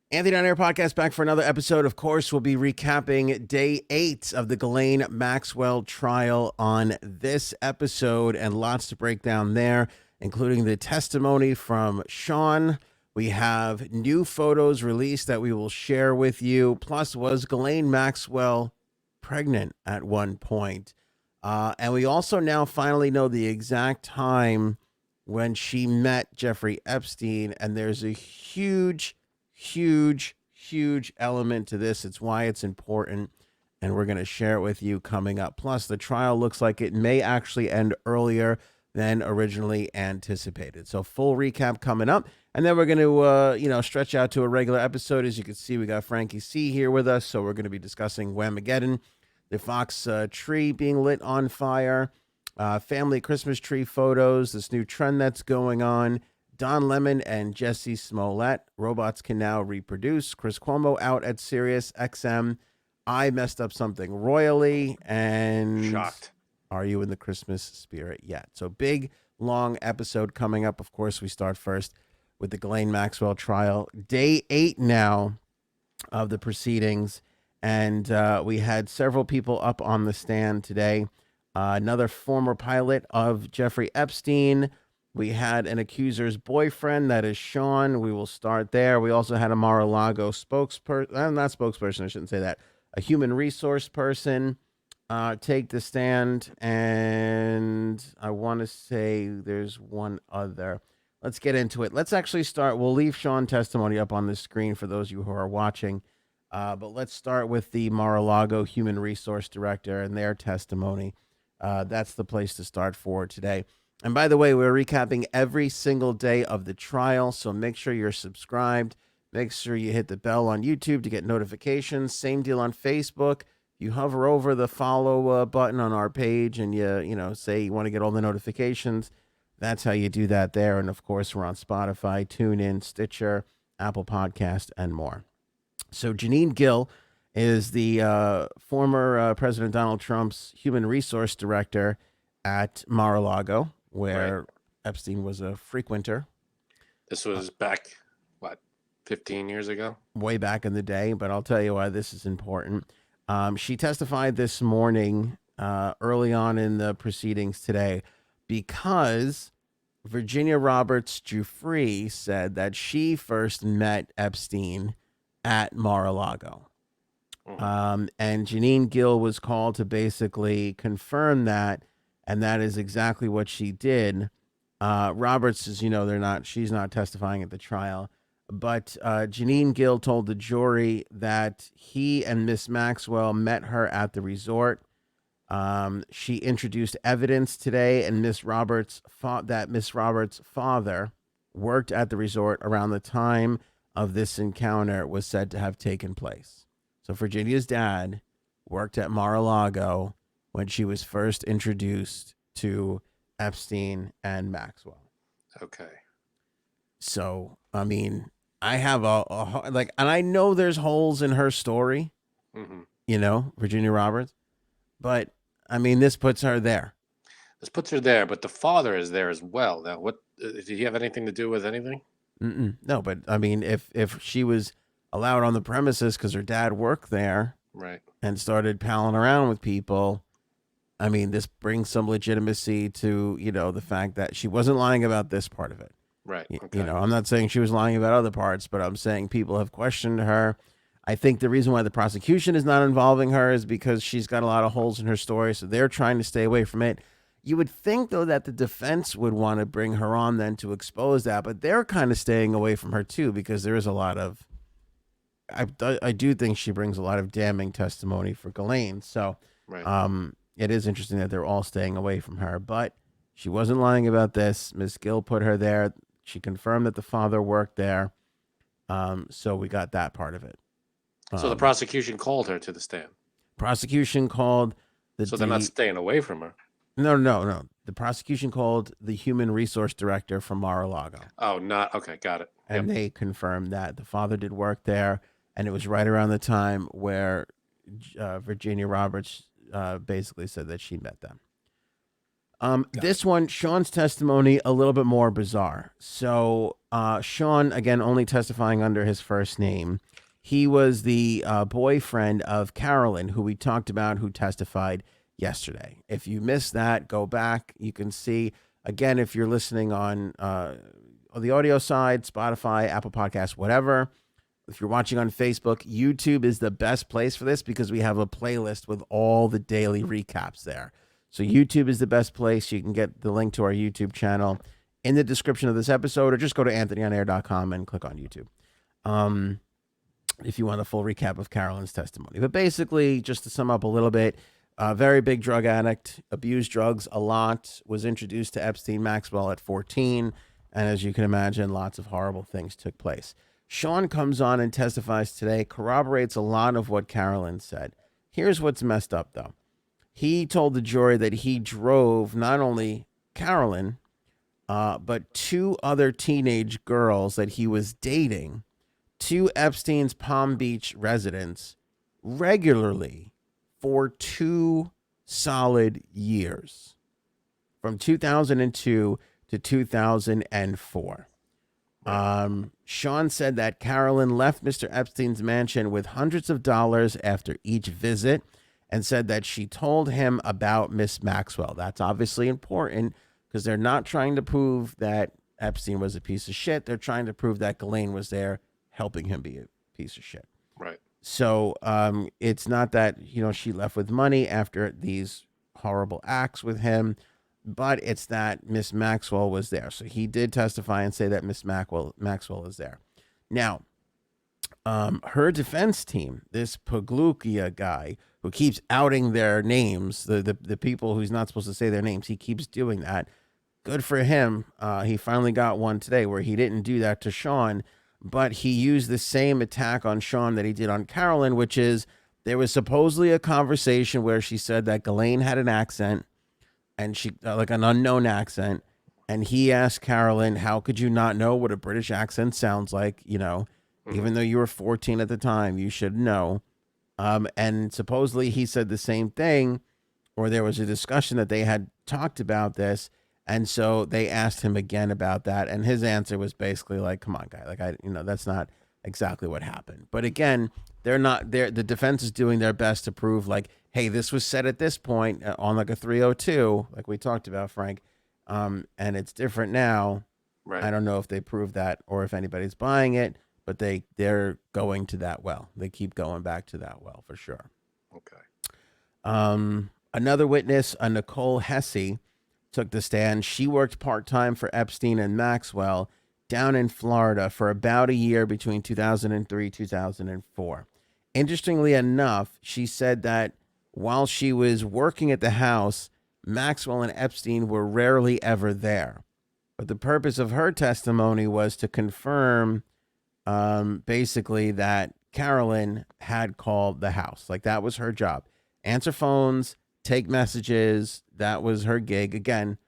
Anthony on Air Podcast back for another episode. Of course, we'll be recapping day 8 of the Ghislaine Maxwell trial on this episode, and lots to break down there, including the testimony from Sean. We have new photos released that we will share with you. Plus, was Ghislaine Maxwell pregnant at one point? And we also now finally know the exact time when she met Jeffrey Epstein, and there's a huge element to this. It's why it's important, and we're going to share it with you coming up. Plus, the trial looks like it may actually end earlier than originally anticipated. So full recap coming up, and then we're going to stretch out to a regular episode. As you can see, we got Frankie C here with us, so we're going to be discussing WHAMAGEDDON, the Fox tree being lit on fire, family Christmas tree photos, this new trend that's going on, Don Lemon and Jussie Smollett, robots can now reproduce, Chris Cuomo out at Sirius XM, I messed up something royally, and shocked. Are you in the Christmas spirit yet? So big, long episode coming up. Of course, we start first with the Ghislaine Maxwell trial. Day 8 now of the proceedings, and we had several people up on the stand today. Another former pilot of Jeffrey Epstein. We had an accuser's boyfriend, that is Sean. We will start there. We also had a Mar-a-Lago spokesperson, not spokesperson, I shouldn't say that, a human resource person take the stand. And I want to say there's one other. Let's get into it. Let's actually start. We'll leave Sean's testimony up on the screen for those of you who are watching. But let's start with the Mar-a-Lago human resource director and their testimony. That's the place to start for today. And by the way, we're recapping every single day of the trial, so make sure you're subscribed. Make sure you hit the bell on YouTube to get notifications. Same deal on Facebook. You hover over the follow button on our page and you say you want to get all the notifications. That's how you do that there. And of course, we're on Spotify, TuneIn, Stitcher, Apple Podcast, and more. So Janine Gill is the former President Donald Trump's human resource director at Mar-a-Lago, where Epstein was a frequenter. This was back, 15 years ago? Way back in the day, but I'll tell you why this is important. She testified this morning, early on in the proceedings today, because Virginia Roberts Giuffre said that she first met Epstein at Mar-a-Lago. And Janine Gill was called to basically confirm that, and that is exactly what she did. Roberts is, she's not testifying at the trial, but Janine Gill told the jury that he and Miss Maxwell met her at the resort. She introduced evidence today, and Miss Roberts thought that Miss Roberts' father worked at the resort around the time of this encounter was said to have taken place. So Virginia's dad worked at Mar-a-Lago when she was first introduced to Epstein and Maxwell. Okay. So, I mean, I have and I know there's holes in her story, Virginia Roberts, but I mean, this puts her there. This puts her there, but the father is there as well. Now, what did he have anything to do with anything? No, but I mean, if she was allowed on the premises because her dad worked there, right, and started palling around with people, I mean, this brings some legitimacy to, the fact that she wasn't lying about this part of it. Right. Okay. I'm not saying she was lying about other parts, but I'm saying people have questioned her. I think the reason why the prosecution is not involving her is because she's got a lot of holes in her story, so they're trying to stay away from it. You would think, though, that the defense would want to bring her on then to expose that, but they're kind of staying away from her, too, because there is a lot of... I do think she brings a lot of damning testimony for Ghislaine, so it is interesting that they're all staying away from her, but she wasn't lying about this. Ms. Gill put her there. She confirmed that the father worked there, so we got that part of it. So the prosecution called her to the stand? Prosecution called... So they're not staying away from her? No. The prosecution called the human resource director from Mar-a-Lago. Oh, not... Okay, got it. And they confirmed that the father did work there, and it was right around the time where Virginia Roberts basically said that she met them. This one, Sean's testimony, a little bit more bizarre. So Sean, again, only testifying under his first name. He was the boyfriend of Carolyn, who we talked about, who testified yesterday. If you missed that, go back. You can see, again, if you're listening on the audio side, Spotify, Apple Podcasts, whatever. If you're watching on Facebook, YouTube is the best place for this because we have a playlist with all the daily recaps there. So YouTube is the best place. You can get the link to our YouTube channel in the description of this episode, or just go to anthonyonair.com and click on YouTube if you want a full recap of Carolyn's testimony. But basically, just to sum up a little bit, very big drug addict, abused drugs a lot, was introduced to Epstein Maxwell at 14, and as you can imagine, lots of horrible things took place. Sean comes on and testifies today, corroborates a lot of what Carolyn said. Here's what's messed up, though. He told the jury that he drove not only Carolyn, but two other teenage girls that he was dating to Epstein's Palm Beach residence regularly for 2 solid years, from 2002 to 2004. Sean said that Carolyn left Mr. Epstein's mansion with hundreds of dollars after each visit and said that she told him about Miss Maxwell. That's obviously important because they're not trying to prove that Epstein was a piece of shit. They're trying to prove that Ghislaine was there helping him be a piece of shit. Right. So it's not that, she left with money after these horrible acts with him, but it's that Miss Maxwell was there. So he did testify and say that Miss Maxwell is there. Now, her defense team, this Paglukia guy who keeps outing their names, the people who's not supposed to say their names, he keeps doing that. Good for him. He finally got one today where he didn't do that to Sean, but he used the same attack on Sean that he did on Carolyn, which is there was supposedly a conversation where she said that Ghislaine had an accent, and she like an unknown accent, and he asked Carolyn, how could you not know what a British accent sounds like? Even though you were 14 at the time, you should know. And supposedly he said the same thing, or there was a discussion that they had talked about this. And so they asked him again about that. And his answer was basically like, come on, guy. That's not exactly what happened. But again, the defense is doing their best to prove like, hey, this was said at this point on like a 302, like we talked about, Frank. And it's different now. Right. I don't know if they proved that or if anybody's buying it, but they're going to that well. They keep going back to that well for sure. Okay. Another witness, Nicole Hesse, took the stand. She worked part-time for Epstein and Maxwell down in Florida for about a year between 2003 2004. Interestingly enough, she said that while she was working at the house, Maxwell and Epstein were rarely ever there. But the purpose of her testimony was to confirm basically that Carolyn had called the house. Like that was her job. Answer phones, take messages. That was her gig. Again,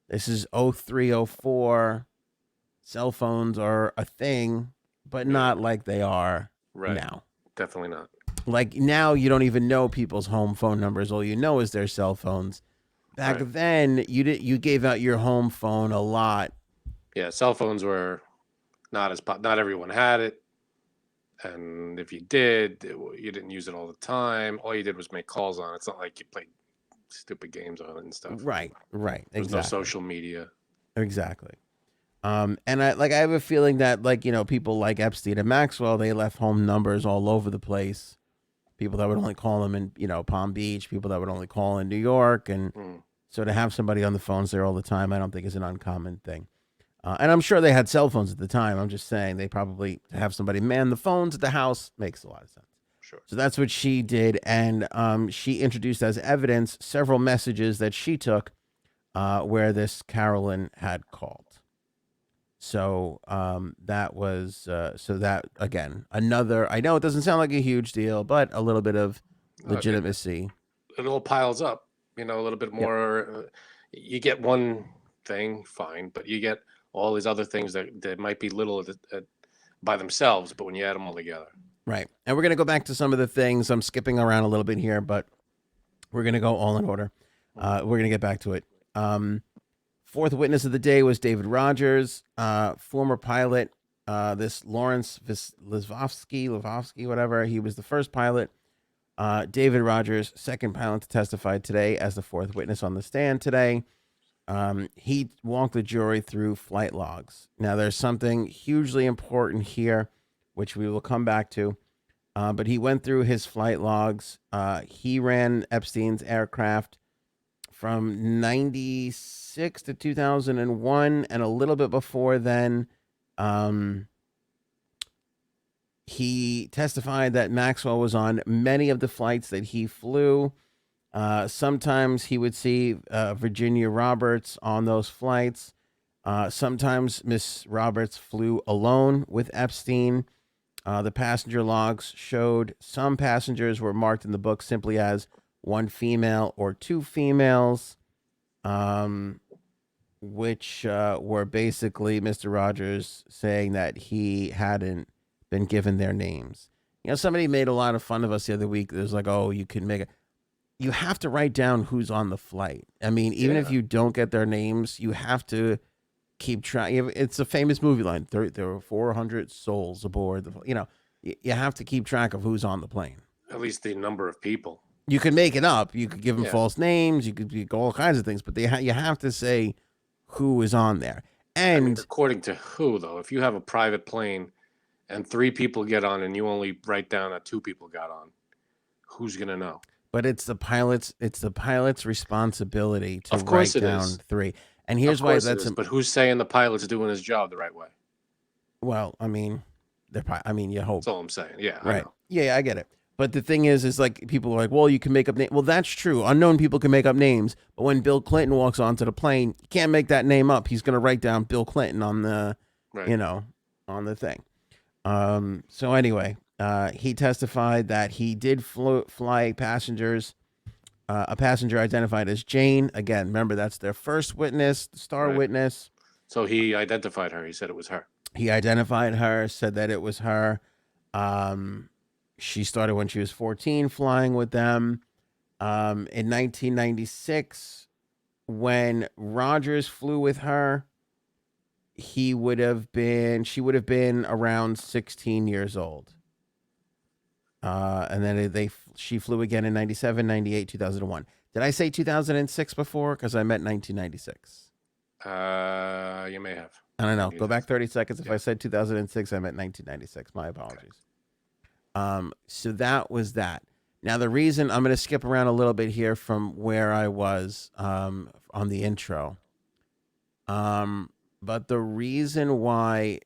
this is 03, 04. Cell phones are a thing, but not like they are now. Definitely not. Like now you don't even know people's home phone numbers. All you know is their cell phones. Back then, you gave out your home phone a lot. Yeah, cell phones were not everyone had it. And if you did, you didn't use it all the time. All you did was make calls on it. It's not like you played stupid games on it and stuff. Right. There's no social media. Exactly. And I have a feeling that people like Epstein and Maxwell, they left home numbers all over the place. People that would only call them in Palm Beach, people that would only call in New York, and so to have somebody on the phones there all the time, I don't think is an uncommon thing. And I'm sure they had cell phones at the time. I'm just saying they probably have somebody man the phones at the house makes a lot of sense. Sure. So that's what she did, and she introduced as evidence several messages that she took where this Carolyn had called. So that was that again another. I know it doesn't sound like a huge deal, but a little bit of legitimacy. It all piles up, a little bit more. You get one thing, fine, but you get all these other things that might be little by themselves, but when you add them all together. Right, and we're gonna go back to some of the things. I'm skipping around a little bit here, but we're gonna go all in order. We're gonna get back to it. Fourth witness of the day was David Rogers, former pilot. This Lawrence Livofsky, whatever. He was the first pilot. David Rogers, second pilot to testify today as the fourth witness on the stand today. He walked the jury through flight logs. Now, there's something hugely important here, which we will come back to. But he went through his flight logs. He ran Epstein's aircraft from 96 to 2001, and a little bit before then. He testified that Maxwell was on many of the flights that he flew. Sometimes he would see Virginia Roberts on those flights. Sometimes Miss Roberts flew alone with Epstein. The passenger logs showed some passengers were marked in the book simply as one female or two females, which were basically Mr. Rogers saying that he hadn't been given their names. Somebody made a lot of fun of us the other week. There's like, oh, you can make it. You have to write down who's on the flight. I mean, even if you don't get their names, you have to keep track. It's a famous movie line. There were 400 souls aboard. You have to keep track of who's on the plane. At least the number of people. You can make it up. You could give them false names. You could do all kinds of things, but you have to say who is on there. And according to who, though? If you have a private plane and 3 people get on and you only write down that 2 people got on, who's going to know? But it's the pilot's responsibility to write down 3. And here's why that's. But who's saying the pilot's doing his job the right way? Well, I mean, you hope. That's all I'm saying. Yeah, right. I know. Yeah, I get it. But the thing is like people are like, well, you can make up names. Well, that's true. Unknown people can make up names. But when Bill Clinton walks onto the plane, you can't make that name up. He's going to write down Bill Clinton on the, on the thing. So anyway, he testified that he did fly passengers. A passenger identified as Jane. Again, remember, that's their first witness, the star witness. So he identified her. He said it was her. He identified her, said that it was her. She started when she was 14 flying with them. In 1996, when Rogers flew with her, she would have been around 16 years old. And then she flew again in 97, 98, 2001. Did I say 2006 before? Because I meant 1996. You may have. I don't know. Go back 30 seconds. If I said 2006, I meant 1996. My apologies. Okay. So that was that. Now, the reason I'm going to skip around a little bit here from where I was on the intro. But the reason why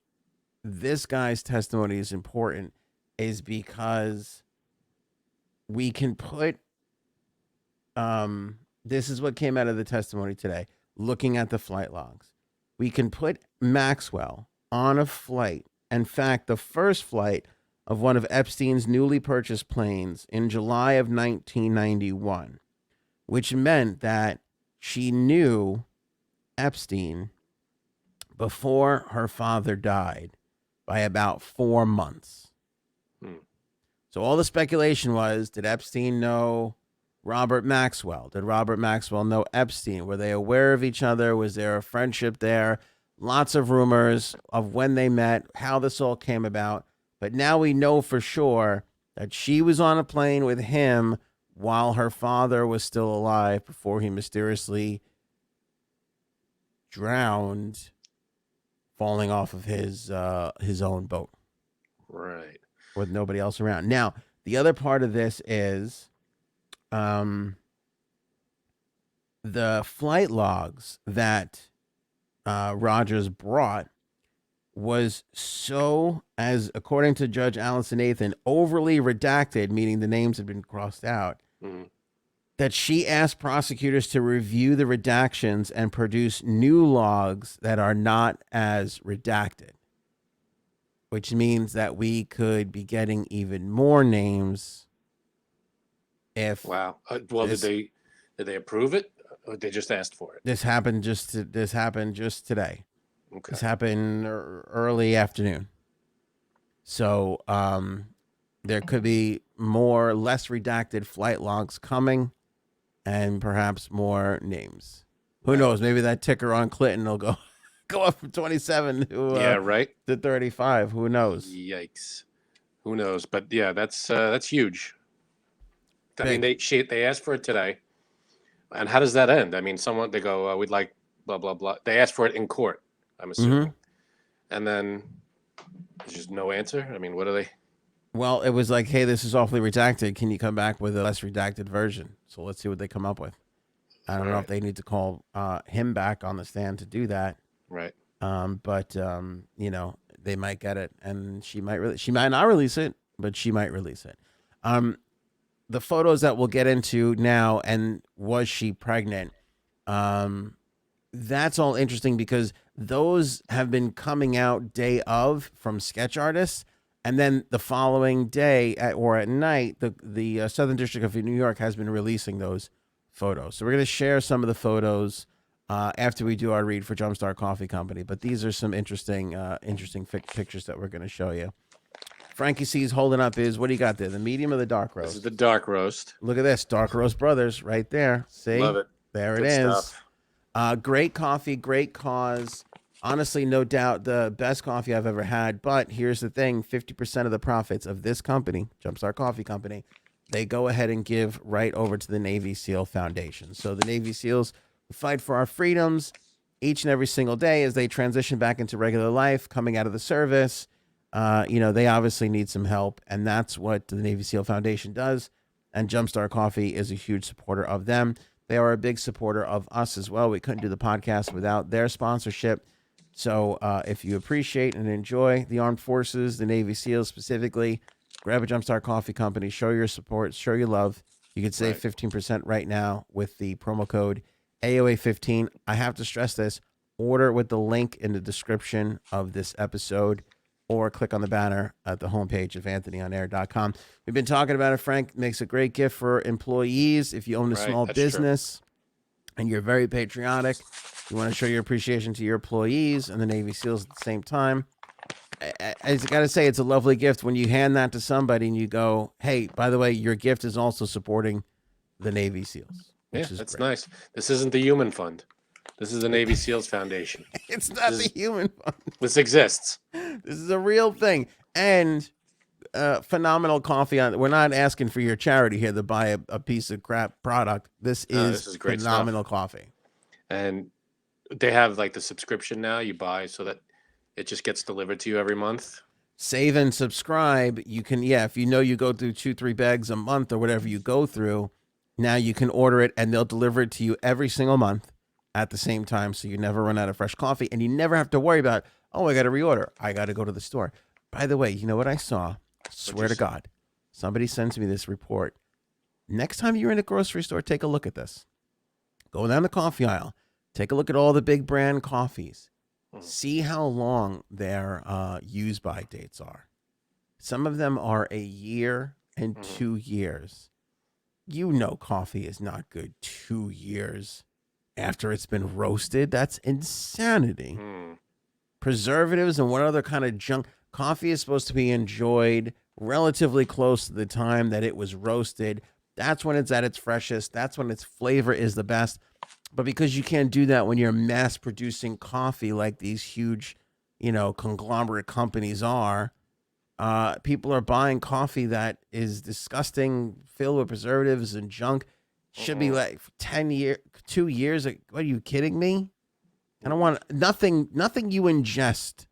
this guy's testimony is important is because we can put, this is what came out of the testimony today, looking at the flight logs. We can put Maxwell on a flight. In fact, the first flight of one of Epstein's newly purchased planes in July of 1991, which meant that she knew Epstein before her father died by about 4 months. So all the speculation was, did Epstein know Robert Maxwell? Did Robert Maxwell know Epstein? Were they aware of each other? Was there a friendship there? Lots of rumors of when they met, how this all came about. But now we know for sure that she was on a plane with him while her father was still alive before he mysteriously drowned, falling off of his own boat. Right. With nobody else around. Now, the other part of this is the flight logs that Rogers brought was so, as according to Judge Allison Nathan, overly redacted, meaning the names had been crossed out, that she asked prosecutors to review the redactions and produce new logs that are not as redacted, which means that we could be getting even more names if... Wow. Well, did they approve it? Or they just asked for it? This happened just today. Okay. This happened early afternoon. So there could be less redacted flight logs coming, and perhaps more names. Who knows? Maybe that ticker on Clinton will go up from 27 Yeah, right. to 35. Who knows? Yikes. Who knows? But yeah, that's huge. I mean, Big. they asked for it today, and how does that end? I mean, they go, we'd like blah blah blah. They asked for it in court, I'm assuming, and then there's just no answer. I mean, what are they? Well, it was like, hey, this is awfully redacted. Can you come back with a less redacted version? So let's see what they come up with. I don't know if they need to call him back on the stand to do that. Right. But you know, they might get it, and she might not release it, but she might release it. The photos that we'll get into now, and was she pregnant? That's all interesting because those have been coming out day of from sketch artists, and then the following day or at night, the Southern District of New York has been releasing those photos. So we're going to share some of the photos after we do our read for Jumpstart Coffee Company. But these are some interesting pictures that we're going to show you. Frankie C's holding up what do you got there? The medium or the dark roast? This is the dark roast. Look at this. Dark Roast Brothers right there. See? Love it. There Good it is. stuff. Great coffee, great cause. Honestly, no doubt the best coffee I've ever had. But here's the thing. 50% of the profits of this company, Jumpstart Coffee Company, they go ahead and give right over to the Navy SEAL Foundation. So the Navy SEALs fight for our freedoms each and every single day as they transition back into regular life, coming out of the service. You know, they obviously need some help, and that's what the Navy SEAL Foundation does. And Jumpstart Coffee is a huge supporter of them. They are a big supporter of us as well. We couldn't do the podcast without their sponsorship. So if you appreciate and enjoy the armed forces, the Navy SEALs specifically, grab a Jumpstart Coffee Company, show your support, show your love. You can save 15% right now with the promo code AOA15. I have to stress this. Order with the link in the description of this episode, or click on the banner at the homepage of anthonyonair.com. We've been talking about it. Frank makes a great gift for employees. If you own a small business and you're very patriotic, you want to show your appreciation to your employees and the Navy SEALs at the same time. I got to say, it's a lovely gift when you hand that to somebody and you go, hey, by the way, your gift is also supporting the Navy SEALs. Yeah, that's nice. This isn't the Human Fund. This is the Navy SEALs Foundation. It's not the Human Fund. This exists. This is a real thing. And phenomenal coffee. We're not asking for your charity here to buy a piece of crap product. This is great phenomenal stuff. Coffee. And they have like the subscription now you buy so that it just gets delivered to you every month. Save and subscribe. You can, if you know you go through 2-3 bags a month or whatever you go through, now you can order it and they'll deliver it to you every single month at the same time, so you never run out of fresh coffee, and you never have to worry about, oh, I got to reorder. I got to go to the store. By the way, you know what I saw? Swear to God, somebody sends me this report. Next time you're in a grocery store, take a look at this. Go down the coffee aisle. Take a look at all the big brand coffees. See how long their use-by dates are. Some of them are a year and 2 years. You know coffee is not good 2 years after it's been roasted. That's insanity. Preservatives and what other kind of junk. Coffee is supposed to be enjoyed relatively close to the time that it was roasted. That's when it's at its freshest. That's when its flavor is the best. But because you can't do that when you're mass producing coffee like these huge, conglomerate companies are, people are buying coffee that is disgusting, filled with preservatives and junk. Should be like 2 years. What, are you kidding me? I don't want nothing you ingest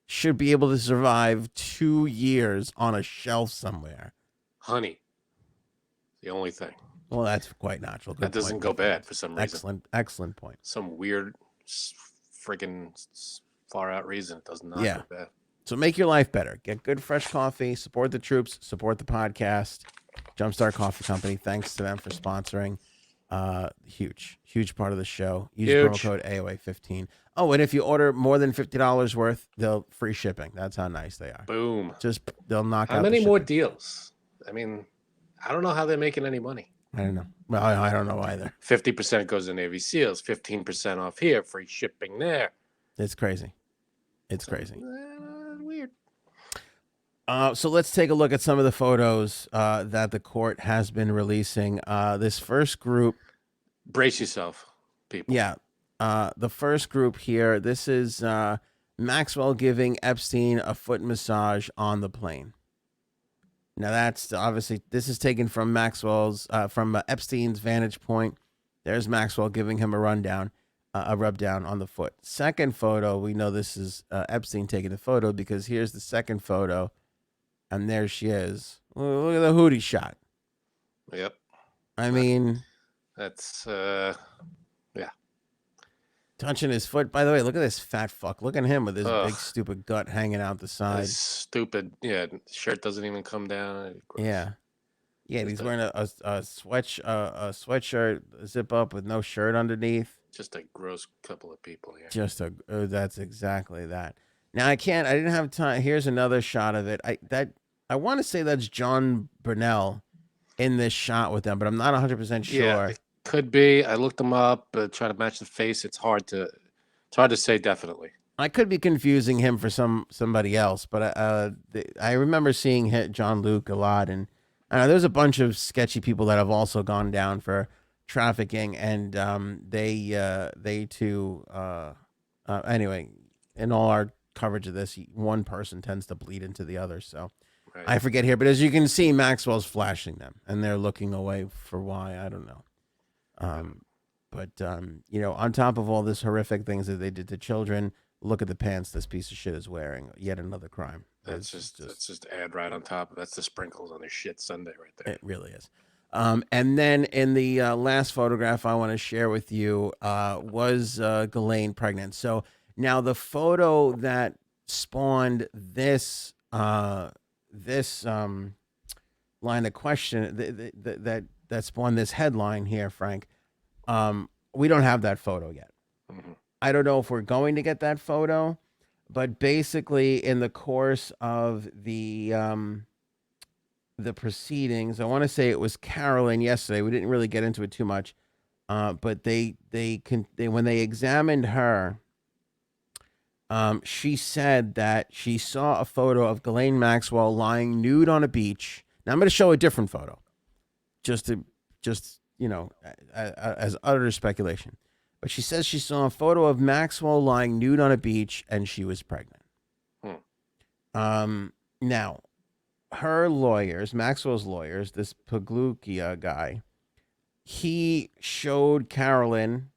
should be able to survive 2 years on a shelf somewhere. Honey, the only thing. Well, that's quite natural. That doesn't go bad for some reason. Excellent point. Some weird, freaking far out reason it does not go bad. So make your life better. Get good, fresh coffee. Support the troops. Support the podcast. Jumpstart Coffee Company. Thanks to them for sponsoring. Huge part of the show. Use promo code AOA15. Oh, and if you order more than $50 worth, they'll free shipping. That's how nice they are. Boom. They'll knock out. How many more deals? I mean, I don't know how they're making any money. I don't know. Well, I don't know either. 50% goes to Navy SEALs, 15% off here, free shipping there. It's crazy. Weird. So let's take a look at some of the photos that the court has been releasing. This first group. Brace yourself, people. Yeah. The first group here. This is Maxwell giving Epstein a foot massage on the plane. Now that's obviously this is taken from Epstein's vantage point. There's Maxwell giving him a rundown, a rub down on the foot. Second photo, we know this is Epstein taking the photo because here's the second photo, and there she is. Look at the hootie shot. Yep. I mean, that's yeah. Touching his foot. By the way, look at this fat fuck. Look at him with his big stupid gut hanging out the side. This stupid, shirt doesn't even come down. Yeah. Yeah, he's wearing a sweatshirt, zip up with no shirt underneath. Just a gross couple of people here. That's exactly that. Now I didn't have time. Here's another shot of it. I want to say that's John Burnell in this shot with them, but I'm not 100% sure. Yeah, it could be. I looked them up, try to match the face. It's hard to say definitely. I could be confusing him for somebody else, but I remember seeing John Luke a lot, and there's a bunch of sketchy people that have also gone down for trafficking, and they too. Anyway, in all our coverage of this, one person tends to bleed into the other, so right. I forget here, but as you can see, Maxwell's flashing them, and they're looking away for why, I don't know. But on top of all this horrific things that they did to children, look at the pants this piece of shit is wearing. Yet another crime. That's just add right on top. That's the sprinkles on their shit Sunday right there. It really is. And then in the last photograph I want to share with you was Ghislaine pregnant. So now the photo that spawned this line of question that spawned this headline here, Frank. We don't have that photo yet. Mm-hmm. I don't know if we're going to get that photo, but basically in the course of the proceedings, I want to say it was Carolyn yesterday. We didn't really get into it too much, but they when they examined her, she said that she saw a photo of Ghislaine Maxwell lying nude on a beach. Now I'm going to show a different photo, just as utter speculation. But she says she saw a photo of Maxwell lying nude on a beach and she was pregnant. Now, her lawyers, Maxwell's lawyers, this Paglukia guy, he showed Carolyn,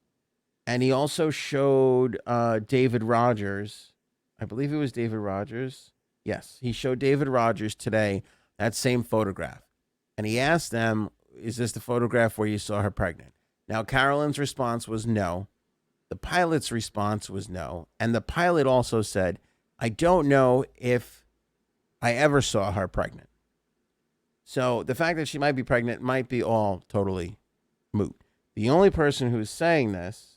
and he also showed David Rogers. I believe it was David Rogers. Yes, he showed David Rogers today that same photograph. And he asked them, is this the photograph where you saw her pregnant? Now, Carolyn's response was no. The pilot's response was no. And the pilot also said, I don't know if I ever saw her pregnant. So the fact that she might be pregnant might be all totally moot. The only person who's saying this,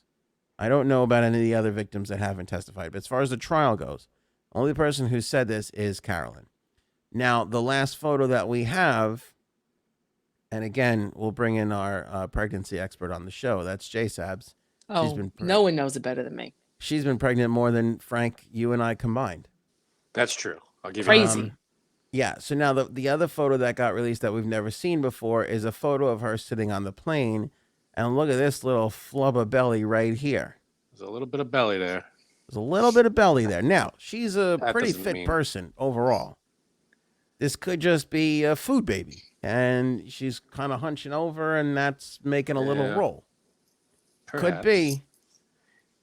I don't know about any of the other victims that haven't testified, but as far as the trial goes, the only person who said this is Carolyn. Now, the last photo that we have, and again, we'll bring in our pregnancy expert on the show. That's J Sabs. Oh, no one knows it better than me. She's been pregnant more than Frank, you, and I combined. That's true. I'll give you crazy. Yeah. So now the other photo that got released that we've never seen before is a photo of her sitting on the plane, and look at this little flub of belly right here. There's a little bit of belly there. There's a little bit of belly there. Now she's a pretty fit person overall. This could just be a food baby. And she's kind of hunching over, and that's making a little roll. Perhaps. Could be.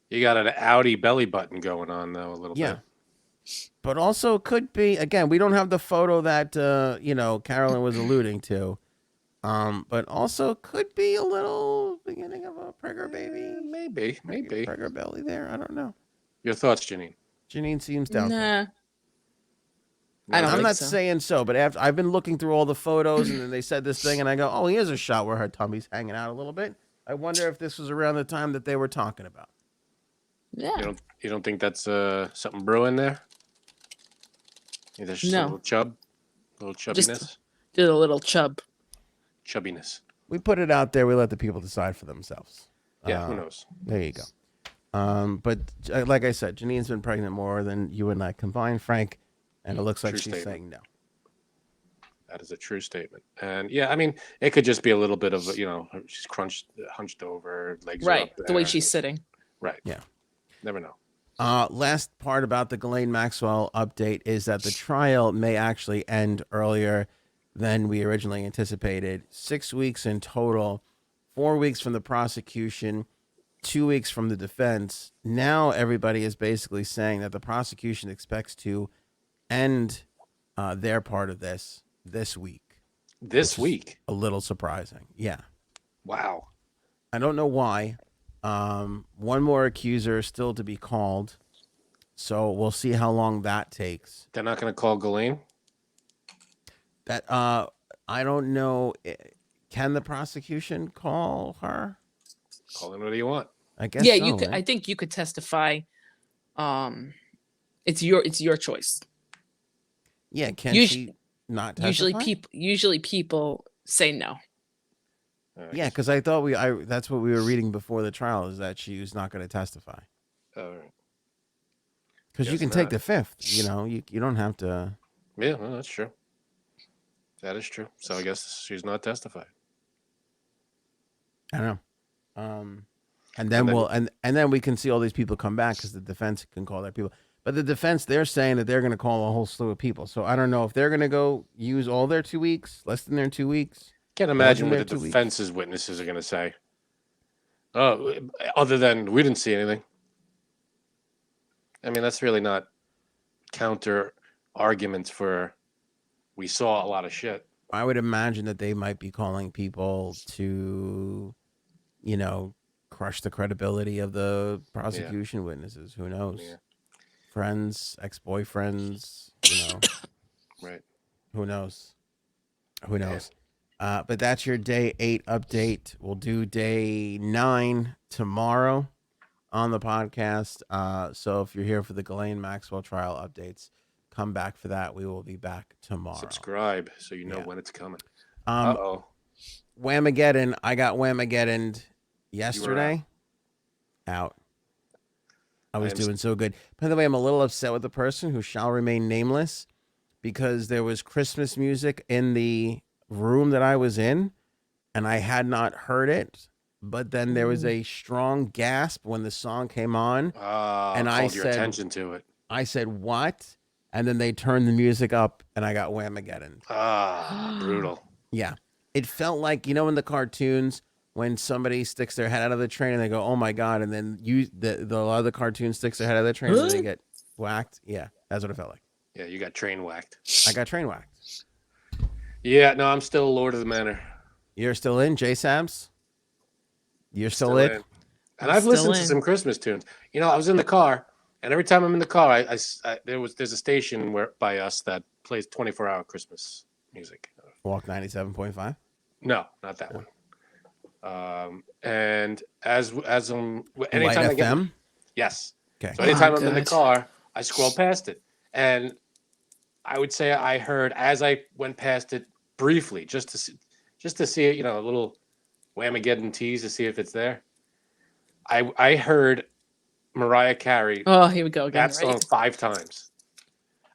You got an Audi belly button going on, though, a little bit. But also could be, again, we don't have the photo that, Carolyn was alluding to. But also could be a little beginning of a pregger baby. Maybe. Pregger belly there. I don't know. Your thoughts, Janine? Janine seems doubtful. Nah. I'm not saying so, but after I've been looking through all the photos, and then they said this thing, and I go, "Oh, here's a shot where her tummy's hanging out a little bit." I wonder if this was around the time that they were talking about. Yeah. You don't think that's something brewing there? There's just a little chubbiness. Just did a little chubbiness. We put it out there. We let the people decide for themselves. Yeah, who knows? There you go. But like I said, Janine's been pregnant more than you and I combined, Frank. And it looks like she's saying no. That is a true statement. And yeah, I mean, it could just be a little bit of, she's hunched over, legs right, up there. the way she's sitting. Right. Yeah. Never know. Last part about the Ghislaine Maxwell update is that the trial may actually end earlier than we originally anticipated. 6 weeks in total, 4 weeks from the prosecution, 2 weeks from the defense. Now everybody is basically saying that the prosecution expects to end their part of this week. This week? A little surprising. Yeah. Wow. I don't know why. One more accuser still to be called. So we'll see how long that takes. They're not going to call Ghislaine? That I don't know. Can the prosecution call her? Call in whatever you want. I guess. Yeah, so, you could. right? I think you could testify. It's your choice. Yeah, can she not testify? Usually people say no. Yeah, because I thought that's what we were reading before the trial, is that she was not going to testify. All right. Because you can take the fifth. You know, you don't have to. Yeah, well, that's true. That is true. So I guess she's not testified. I don't know. And then we can see all these people come back because the defense can call their people. But the defense, they're saying that they're going to call a whole slew of people. So I don't know if they're going to go use all their 2 weeks, less than their 2 weeks. Can't imagine what the defense's witnesses are going to say. Oh, other than we didn't see anything. I mean, that's really not counter arguments for we saw a lot of shit. I would imagine that they might be calling people to, you know, crush the credibility of the prosecution witnesses. Who knows? Yeah. Friends, ex-boyfriends, you know. Right. Who knows? Who knows? Yeah. But that's your day 8 update. We'll do day 9 tomorrow on the podcast. So if you're here for the Ghislaine Maxwell trial updates, come back for that. We will be back tomorrow. Subscribe so you know when it's coming. WHAMAGEDDON. I got WHAMAGEDDON yesterday. Out. I was doing so good. By the way, I'm a little upset with the person who shall remain nameless because there was Christmas music in the room that I was in and I had not heard it. But then there was a strong gasp when the song came on. And I said, your attention to it. I said, what? And then they turned the music up and I got WHAMAGEDDON. Brutal. Yeah. It felt like, you know, in the cartoons, when somebody sticks their head out of the train and they go, oh my God. And then the other cartoon sticks their head out of the train and they get whacked. Yeah. That's what it felt like. Yeah. You got train whacked. I got train whacked. Yeah. No, I'm still Lord of the Manor. You're still in, J-Sabs? You're still in? And I've listened to some Christmas tunes. You know, I was in the car, and every time I'm in the car, there's a station by us that plays 24-hour Christmas music. Walk 97.5? No, not that one. And as anytime Light I get FM? Yes. Okay. So anytime I'm in the car, I scroll past it, and I would say I heard as I went past it briefly, just to see it, you know, a little WHAMAGEDDON tease to see if it's there. I heard Mariah Carey. Oh, here we go again. That song 5 times.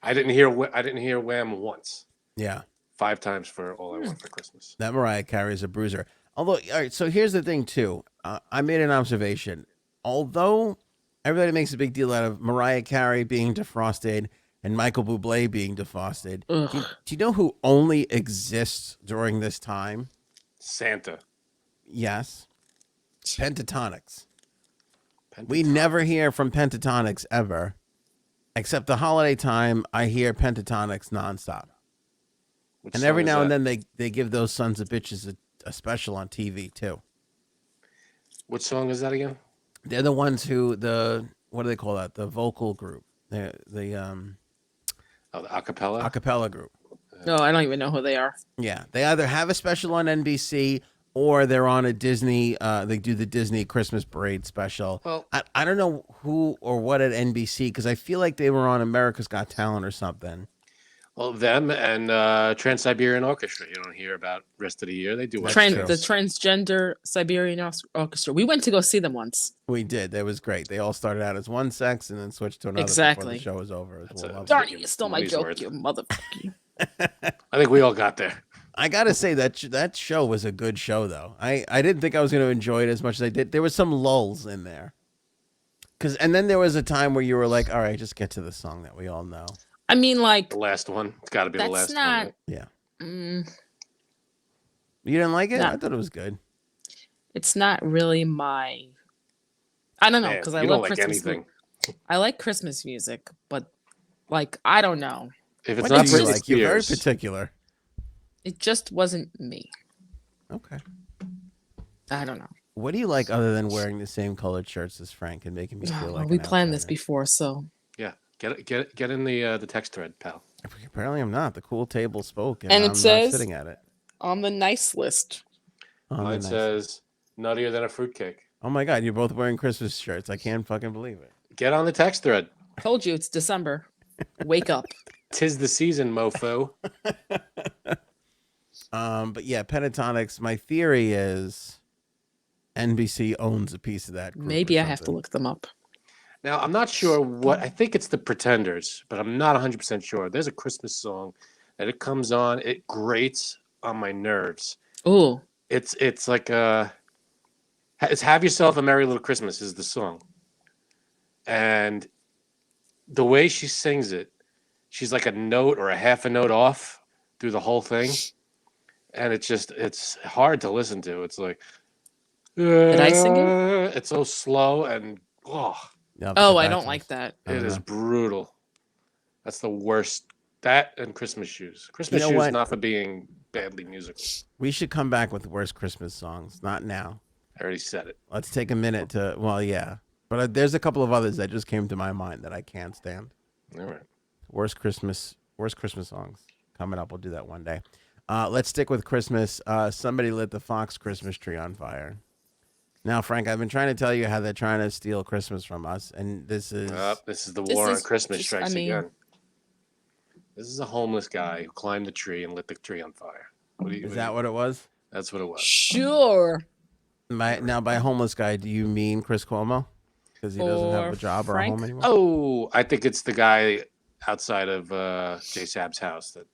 I didn't hear Wham once. Yeah. 5 times for All I Want for Christmas. That Mariah Carey is a bruiser. Although, all right, so here's the thing too. I made an observation. Although everybody makes a big deal out of Mariah Carey being defrosted and Michael Bublé being defrosted, do you know who only exists during this time? Santa. Yes. Pentatonics. We never hear from Pentatonics ever, except the holiday time. I hear Pentatonics nonstop. And every now and then they give those sons of bitches a special on TV too. What song is that again? They're the ones who what do they call that? The vocal group. The acapella? Acapella group. No, I don't even know who they are. Yeah, they either have a special on NBC or they're on a Disney. They do the Disney Christmas Parade special. Well, I don't know who or what at NBC because I feel like they were on America's Got Talent or something. Well, them and Trans-Siberian Orchestra. You don't hear about rest of the year. They do the Transgender Siberian Orchestra. We went to go see them once. We did. That was great. They all started out as one sex and then switched to another before the show was over. Darn you stole my joke, you motherfucker. I think we all got there. I gotta say that show was a good show though. I didn't think I was going to enjoy it as much as I did. There was some lulls in there. and then there was a time where you were like, all right, just get to the song that we all know. I mean, like, The last one. It's got to be the that's last not. one. Right? Yeah. Mm, You didn't like it? No. I thought it was good. it's not really my. I don't know Man, because I you love don't like Christmas. anything. I like Christmas music, but like I don't know. If it's What not do you Britney like? You're very Spears, particular. It just wasn't me. Okay. I don't know. What do you like other than wearing the same colored shirts as Frank and making me feel like we an planned this outsider? before, so yeah, get in the text thread, pal. Apparently, I'm not. The cool table spoke, and And it I'm says- not sitting at it. on the nice list. On the Mine nice- says nuttier than a fruitcake. Oh my God, you're both wearing Christmas shirts. I can't fucking believe it. Get on the text thread. Told you it's December. Wake up. 'Tis the season, mofo. But yeah, Pentatonics. My theory is NBC owns a piece of that group. Maybe or I have to something. look them up. Now, I'm not sure what, I think it's the Pretenders, but I'm not 100% sure. There's a Christmas song that it comes on, it grates on my nerves. Ooh. It's like it's Have Yourself a Merry Little Christmas is the song. And the way she sings it, she's like a note or a half a note off through the whole thing. And it's hard to listen to. It's like, Did I sing it? It's so slow and Yeah, Oh, get I back don't to like us. that. I don't it is know. brutal. That's the worst. That and Christmas Shoes. Christmas know Shoes what? not for being badly musical. We should come back with worst Christmas songs. Not now. I already said it. Let's take a minute to. Well, yeah, but there's a couple of others that just came to my mind that I can't stand. All right. Worst Christmas songs coming up. We'll do that one day. Let's stick with Christmas. Somebody lit the Fox Christmas tree on fire. Now, Frank, I've been trying to tell you how they're trying to steal Christmas from us, and this is This is the This war on is Christmas just- strikes I mean- again. This is a homeless guy who climbed the tree and lit the tree on fire. is that what it was? That's what it was. Sure. Now, by homeless guy, do you mean Chris Cuomo? Because he doesn't have Or a job or a Frank? home anymore. Oh, I think it's the guy outside of J Sab's house that,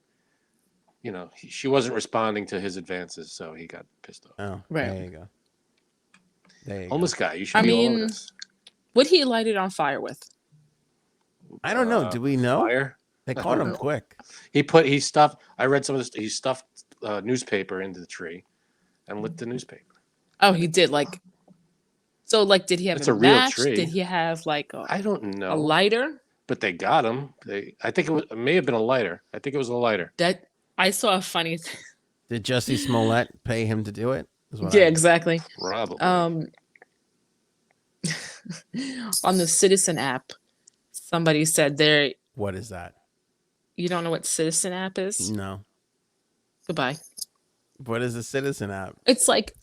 she wasn't responding to his advances, so he got pissed off. Oh, Right. there you go. There you Homeless guy, you should I be all over mean- this. What'd he light it on fire with? go. I don't know. Do we know? Fire? They caught him know. quick. He stuffed. I read some of this. He stuffed newspaper into the tree, and lit the newspaper. Oh, he did. Like, so, like, did he have It's a a real match? tree. Did he have like I don't a know, lighter? but they got him. I think it may have been a lighter. I think it was a lighter. That I saw a funny. Did Jussie Smollett pay him to do it? Is what I Yeah, heard. exactly. Probably. On the Citizen app, somebody said there. What is that? You don't know what Citizen app is? No. Goodbye. What is a citizen app? It's like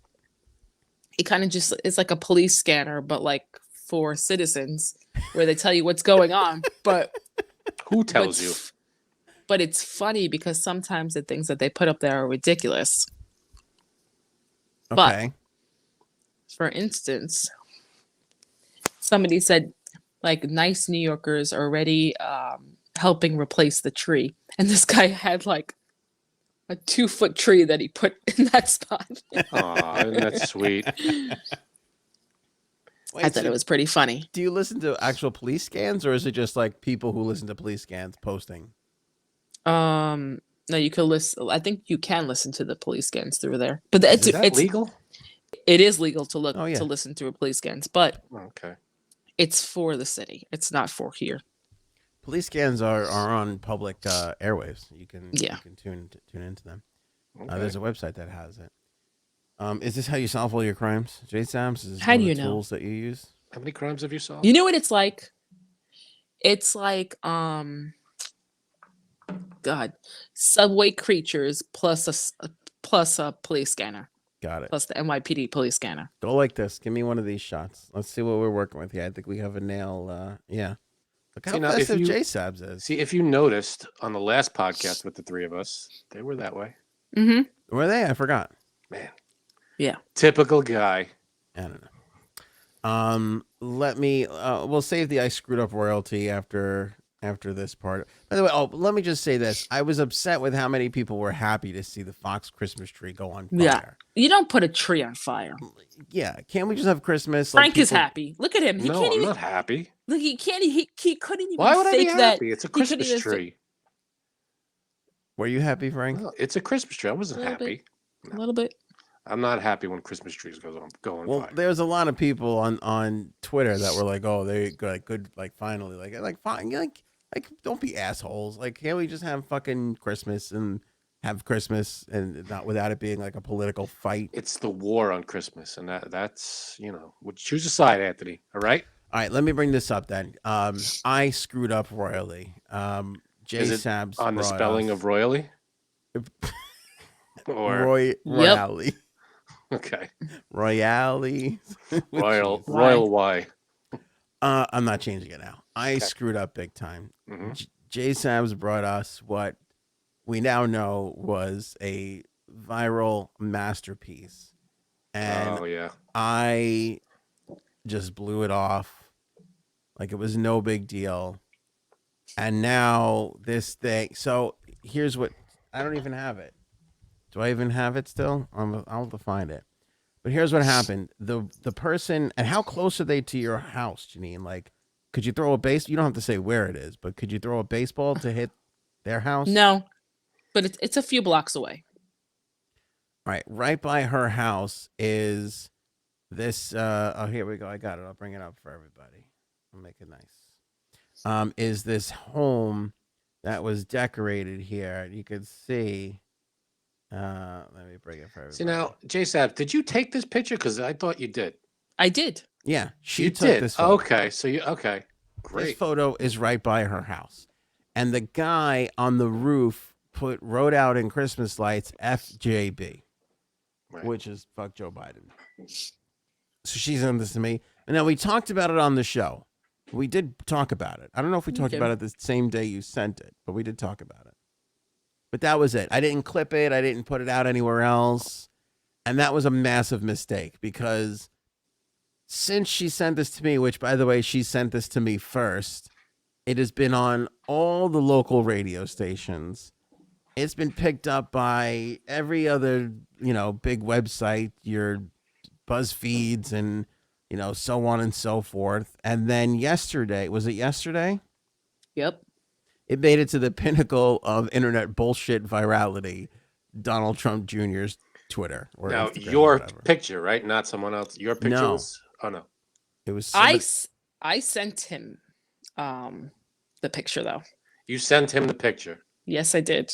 it kind of just it's like a police scanner, but like for citizens, where they tell you what's going on. But Who tells you? But it's funny because sometimes the things that they put up there are ridiculous. But- Okay. For instance, somebody said like nice New Yorkers are already helping replace the tree, and this guy had like a 2-foot tree that he put in that spot. Aw, isn't that sweet? Wait, I thought so it was pretty funny. do you listen to actual police scans, or is it just like people who listen to police scans posting? No, you could listen. I think you can listen to the police scans through there, but it's Is that legal? it is legal to look Oh, yeah. to listen to police scans, but Okay. it's for the city. It's not for here. Police scans are on public airwaves. You can Yeah. you can tune into them. Okay. There's a website that has it. Is this how you solve all your crimes, JSAMS? Is this How one do of you the know? tools that you use? How many crimes have you solved? You know what it's like? It's like God, subway creatures plus a police scanner, Got it. plus the NYPD police scanner. Go like this. Give me one of these shots. Let's see what we're working with here. I think we have a nail. Yeah. Look how See, now, if festive you- JSABs is. See, if you noticed on the last podcast with the three of us, they were that way. Mm-hmm. Were they? I forgot. Man. Yeah. Typical guy. I don't know. Let me. We'll save the I screwed up royalty after after this part. By the way, let me just say this. I was upset with how many people were happy to see the Fox Christmas tree go on fire. Yeah. You don't put a tree on fire. Yeah. Can't we just have Christmas? Frank is happy. Look at him. He No, can't I'm even. not happy. Look, he can't. He couldn't even. Why would I be fake that. happy? It's a Christmas tree. Were you happy, Frank? No, it's a Christmas tree. I wasn't happy. A little bit. I'm not happy when Christmas trees go on Well, fire. there's a lot of people on Twitter that were like, "Oh, they good, like finally, like fine, like don't be assholes. Like, can't we just have fucking Christmas and have Christmas and not without it being like a political fight?" It's the war on Christmas, and that's choose a side, Anthony. All right. All right, let me bring this up then. I screwed up royally. Jay Is it Sabs on the spelling of royally? Or Royale. Okay. Royale. Royal Y. I'm not changing it now. I screwed up big time. Mm-hmm. Jay Sabs brought us what we now know was a viral masterpiece. And I just blew it off like it was no big deal. And now this thing. So here's what I don't even have it. Do I even have it still? I'll have to find it. But here's what happened. The person, and how close are they to your house, Janine? Like, could you throw a base? You don't have to say where it is, but could you throw a baseball to hit their house? No, but it's a few blocks away. Right by her house is this. Oh, here we go. I got it. I'll bring it up for everybody. I'll make it nice. Is this home that was decorated here? You could see. Let me bring it for everybody. See now, J-Sab, did you take this picture? Because I thought you did. I did. Yeah, she took did. this photo. Okay, so great. This photo is right by her house, and the guy on the roof wrote out in Christmas lights FJB, which is fuck Joe Biden. So she sent this to me, and now we talked about it on the show. We did talk about it. I don't know if we talked about it the same day you sent it, but we did talk about it. But that was it. I didn't clip it. I didn't put it out anywhere else. And that was a massive mistake because since she sent this to me, which, by the way, she sent this to me first, it has been on all the local radio stations. It's been picked up by every other, big website, your BuzzFeeds and, so on and so forth. And then yesterday, was it yesterday? Yep. It made it to the pinnacle of internet bullshit virality, Donald Trump Jr.'s Twitter. Or now, Instagram your picture, right? Not someone else. Your picture No. was... Oh, no. It was... I sent him the picture, though. You sent him the picture? Yes, I did.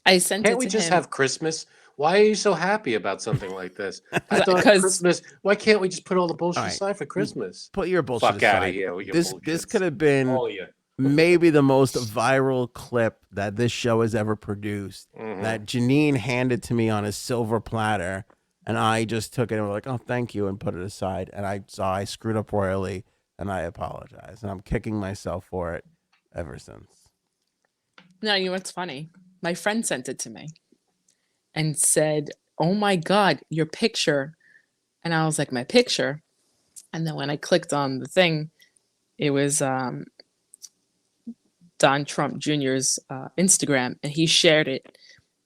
I sent it to him. Can't we just have Christmas? Why are you so happy about something like this? I thought Christmas... Why can't we just put all the bullshit aside for Christmas? Put your bullshit aside. Fuck out of here with your bullshit. This could have been... All of you. Maybe the most viral clip that this show has ever produced, that Janine handed to me on a silver platter, and I just took it and was like, oh, thank you, and put it aside. And I screwed up royally, and I apologize. And I'm kicking myself for it ever since. No, you know what's funny? My friend sent it to me and said, oh, my God, your picture. And I was like, my picture? And then when I clicked on the thing, it was... Don Trump Jr.'s Instagram, and he shared it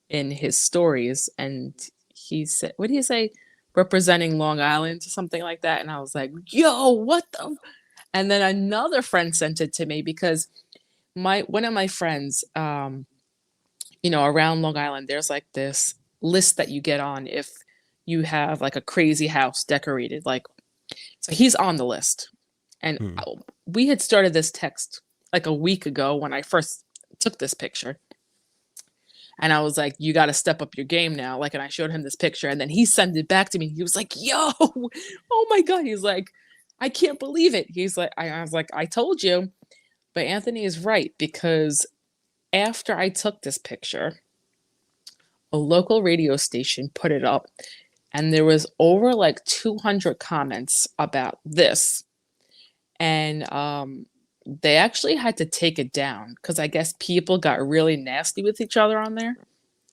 in his stories. And he said, what did he say? Representing Long Island or something like that. And I was like, yo, what the? And then another friend sent it to me because one of my friends, around Long Island, there's like this list that you get on if you have like a crazy house decorated. Like, so he's on the list. And we had started this text like a week ago when I first took this picture. And I was like, you got to step up your game now. Like, and I showed him this picture and then he sent it back to me. He was like, yo, oh my God. He's like, I can't believe it. He's like, I was like, I told you. But Anthony is right, because after I took this picture, a local radio station put it up and there was over like 200 comments about this. And, they actually had to take it down because I guess people got really nasty with each other on there.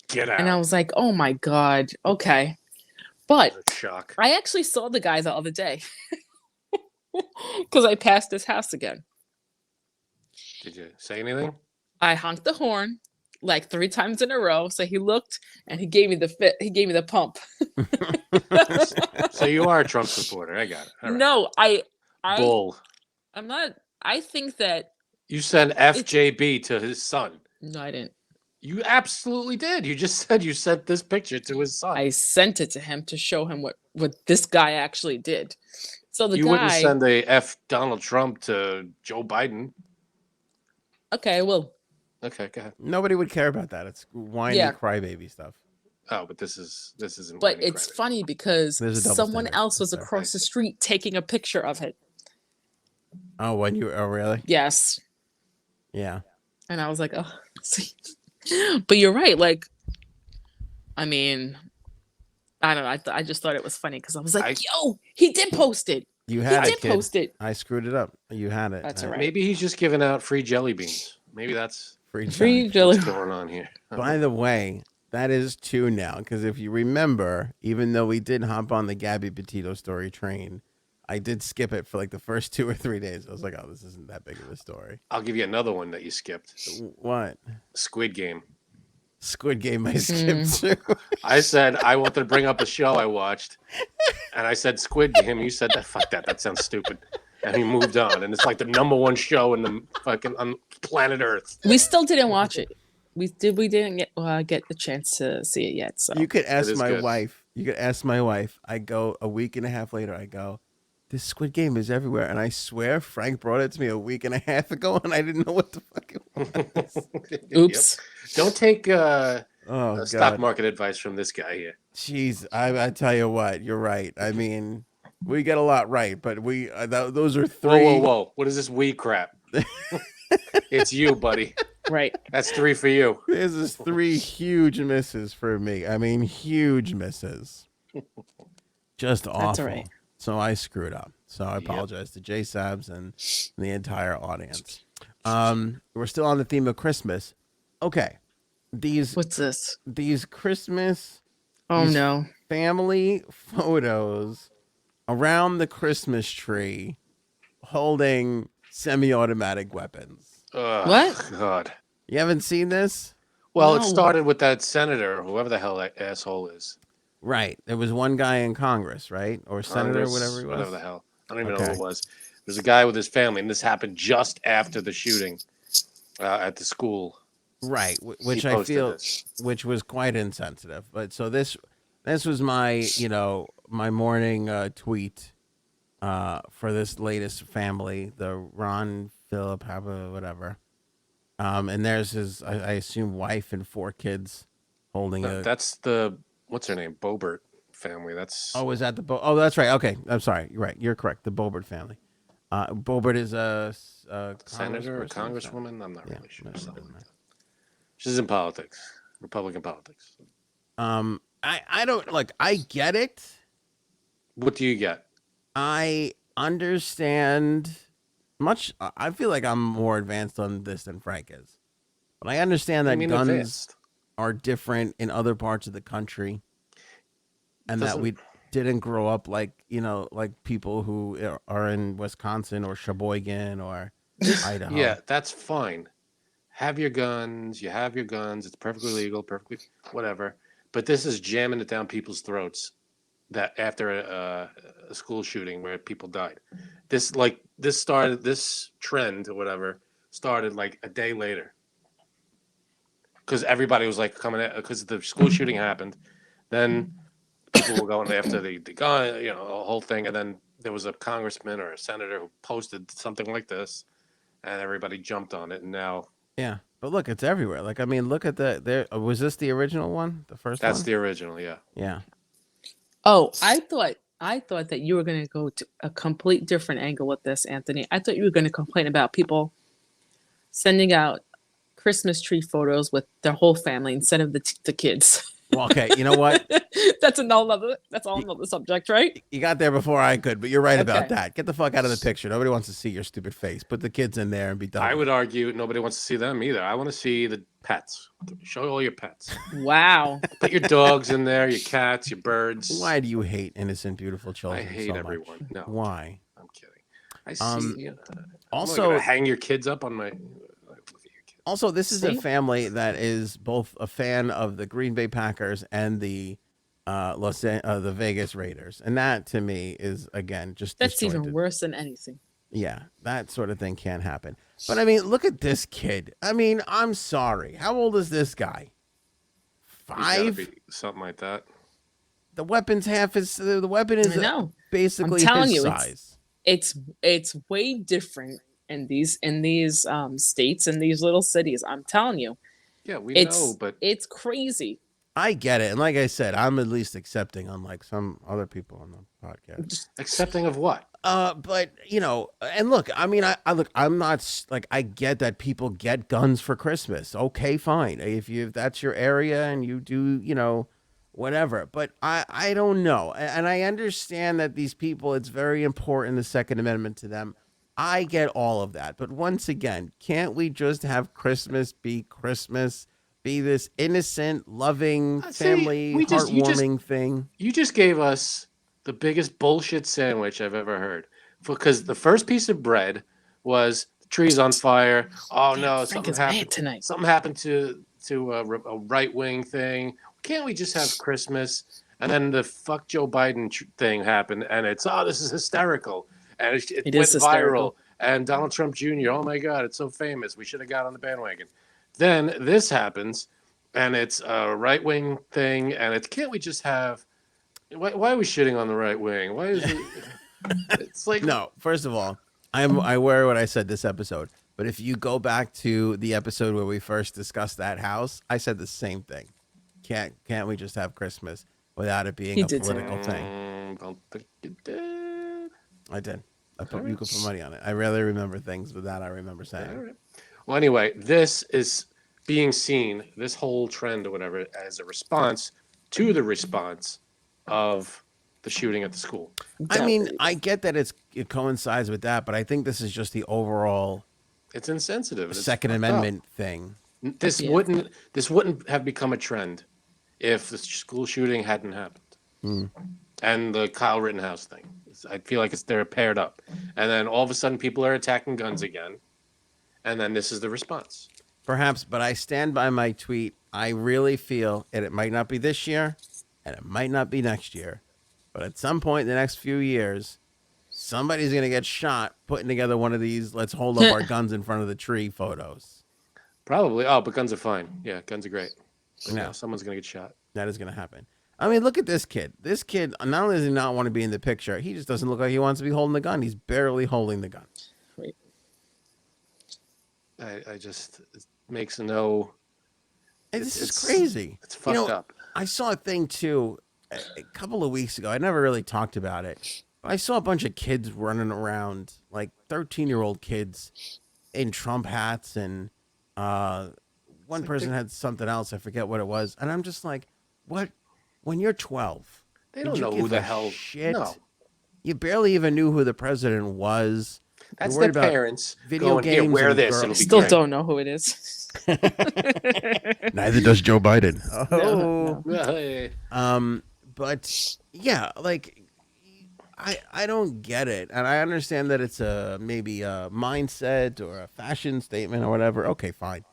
Get out. And I was like, oh my God. Okay. But shock. I actually saw the guy the other day because I passed his house again. Did you say anything? I honked the horn like 3 times in a row. So he looked and he gave me the fit. He gave me the pump. So you are a Trump supporter. I got it. All right. No, Bull. I'm not. I think that. You sent FJB to his son. No, I didn't. You absolutely did. You just said you sent this picture to his son. I sent it to him to show him what this guy actually did. So the you guy. wouldn't send a F Donald Trump to Joe Biden. Okay, well. Okay, go ahead. Nobody would care about that. It's whiny crybaby stuff. Oh, but this isn't. But it's funny because someone standard. else was across the street taking a picture of it. Oh, really? Yes. Yeah. And I was like, oh, see. But you're right. Like, I mean, I don't know. I just thought it was funny because I was like, yo, he did post it. You had he it, did post it. I screwed it up. You had it. That's all right. Maybe he's just giving out free jelly beans. Maybe that's free jelly. What's going on here? By the way, that is 2 now, because if you remember, even though we did hop on the Gabby Petito story train, I did skip it for like the first 2 or 3 days. I was like, oh, this isn't that big of a story. I'll give you another one that you skipped. What? Squid Game. Squid Game I skipped too. I said I wanted to bring up a show I watched, and I said Squid Game. You said that. Fuck that. That sounds stupid. And he moved on, and it's like the #1 show in the fucking on planet Earth. We still didn't watch it. We didn't get the chance to see it yet. So you could ask my good. wife. You could ask my wife. I go a week and a half later. I go, this Squid Game is everywhere, and I swear Frank brought it to me a week and a half ago, and I didn't know what the fuck it was. Oops. Yep. Don't take Oh, stock God. market advice from this guy here. Jeez, I tell you what, you're right. I mean, we get a lot right, but we those are 3. Whoa! What is this wee crap? It's you, buddy. Right. That's 3 for you. This is 3 huge misses for me. I mean, huge misses. Just awful. That's all right. So I screwed up. So I apologize to J Sabs and the entire audience. We're still on the theme of Christmas. Okay. What's this? These Christmas No. family photos around the Christmas tree holding semi-automatic weapons. What? God. You haven't seen this? Well, No. it started with that senator, whoever the hell that asshole is. Right. There was one guy in Congress, right? Or senator, Congress, whatever he was. Whatever the hell. I don't even know who it was. There's a guy with his family, and this happened just after the shooting at the school. Right, which I feel, which was quite insensitive. But so this was my, my morning tweet for this latest family, the Ron Phillip, whatever. And there's his, I assume, wife and 4 kids holding That's the, what's her name? Boebert family. That's. Oh, is that the Oh, that's right. Okay, I'm sorry. You're right. You're correct. The Boebert family. Boebert is a senator or congresswoman. I'm not really sure. Something like that. She's in politics, Republican politics. I don't like. I get it. What do you get? I understand much. I feel like I'm more advanced on this than Frank is, but I understand that guns advanced are different in other parts of the country, and that we didn't grow up like like people who are in Wisconsin or Sheboygan or Idaho. Yeah, that's fine. Have your guns. You have your guns. It's perfectly legal, perfectly whatever. But this is jamming it down people's throats. That after a school shooting where people died, this trend or whatever started like a day later. Because everybody was like coming at, because the school shooting happened, then people were going after the gun, the whole thing, and then there was a congressman or a senator who posted something like this, and everybody jumped on it, and now. Yeah, but look, it's everywhere. Like, I mean, look at was this the original one? The first one? That's the original, yeah. Yeah. Oh, I thought that you were going to go to a complete different angle with this, Anthony. I thought you were going to complain about people sending out Christmas tree photos with their whole family instead of the kids. Well, okay, you know what? That's all another subject, right? You got there before I could, but you're right about that. Get the fuck out of the picture. Nobody wants to see your stupid face. Put the kids in there and be done. I would argue nobody wants to see them either. I want to see the pets. Show all your pets. Wow. Put your dogs in there, your cats, your birds. Why do you hate innocent, beautiful children? I hate so everyone. Much? No. Why? I'm kidding. I see. Also, hang your kids up on my Also, this is a See? family that is both a fan of the Green Bay Packers and the the Vegas Raiders, and that to me is again just That's even disjointed. worse than anything. Yeah, that sort of thing can't happen. But I mean, look at this kid. I mean, I'm sorry. How old is this guy? He's gotta 5? be something like that. The weapon's half his. The weapon is I know. basically I'm telling his you, size. It's way different in these states and these little cities. I'm telling you, Yeah, we it's know, but it's crazy. I get it, and like I said, I'm at least accepting, unlike some other people on the podcast. accepting of what? But you know, and look, I mean, I look, I'm not like I get that people get guns for Christmas. Okay, fine, if that's your area and you do, you know, whatever. But I don't know, and I understand that these people, it's very important the Second Amendment to them. I get all of that, but once again, can't we just have Christmas be Christmas? Be this innocent, loving, See, family, you just heartwarming thing. you just gave us the biggest bullshit sandwich I've ever heard. Because the first piece of bread was the tree's on fire. Oh Damn, no, Frank something is mad happened tonight. Something happened to a right wing thing. Can't we just have Christmas? And then the fuck Joe Biden thing happened, and it's this is hysterical, and it It went is hysterical. viral. And Donald Trump Jr. Oh my God, it's so famous. We should have got on the bandwagon. Then this happens, and it's a right wing thing, and it's can't we just have? Why are we shitting on the right wing? Why is it? It's like No, first of all, I wear what I said this episode. But if you go back to the episode where we first discussed that house, I said the same thing. Can't we just have Christmas without it being He a did say political thing? Don't think you did. I did. All You could put money on it. I rarely remember things, but that I remember saying. All right. Well, anyway, this is being seen, this whole trend or whatever, as a response to the response of the shooting at the school. I mean, I get that it coincides with that, but I think this is just the overall It's insensitive. It's Second fucked up. Amendment thing. This Yeah. wouldn't have become a trend if the school shooting hadn't happened. And the Kyle Rittenhouse thing. I feel like they're paired up. And then all of a sudden people are attacking guns again. And then this is the response. Perhaps, but I stand by my tweet. I really feel, and it might not be this year, and it might not be next year, but at some point in the next few years, somebody's going to get shot putting together one of these let's hold up our guns in front of the tree photos. Probably. Oh, but guns are fine. Yeah, guns are great. But Yeah. yeah, someone's going to get shot. That is going to happen. I mean, look at this kid. This kid, not only does he not want to be in the picture, he just doesn't look like he wants to be holding the gun. He's barely holding the gun. Wait. I just, it makes no, This is It's- crazy. it's fucked up. I saw a thing too a couple of weeks ago. I never really talked about it. I saw a bunch of kids running around, like 13-year-old kids in Trump hats, and one person had something else. I forget what it was. And I'm just like, what? When you're 12, They did don't you know give who the a hell. shit? No. You barely even knew who the president was. You're That's worried their about parents video going, here, games wear and this. girls. It'll be Still great. don't know who it is. Neither does Joe Biden. No. Hey. But yeah, like I don't get it, and I understand that it's maybe a mindset or a fashion statement or whatever. Okay, fine,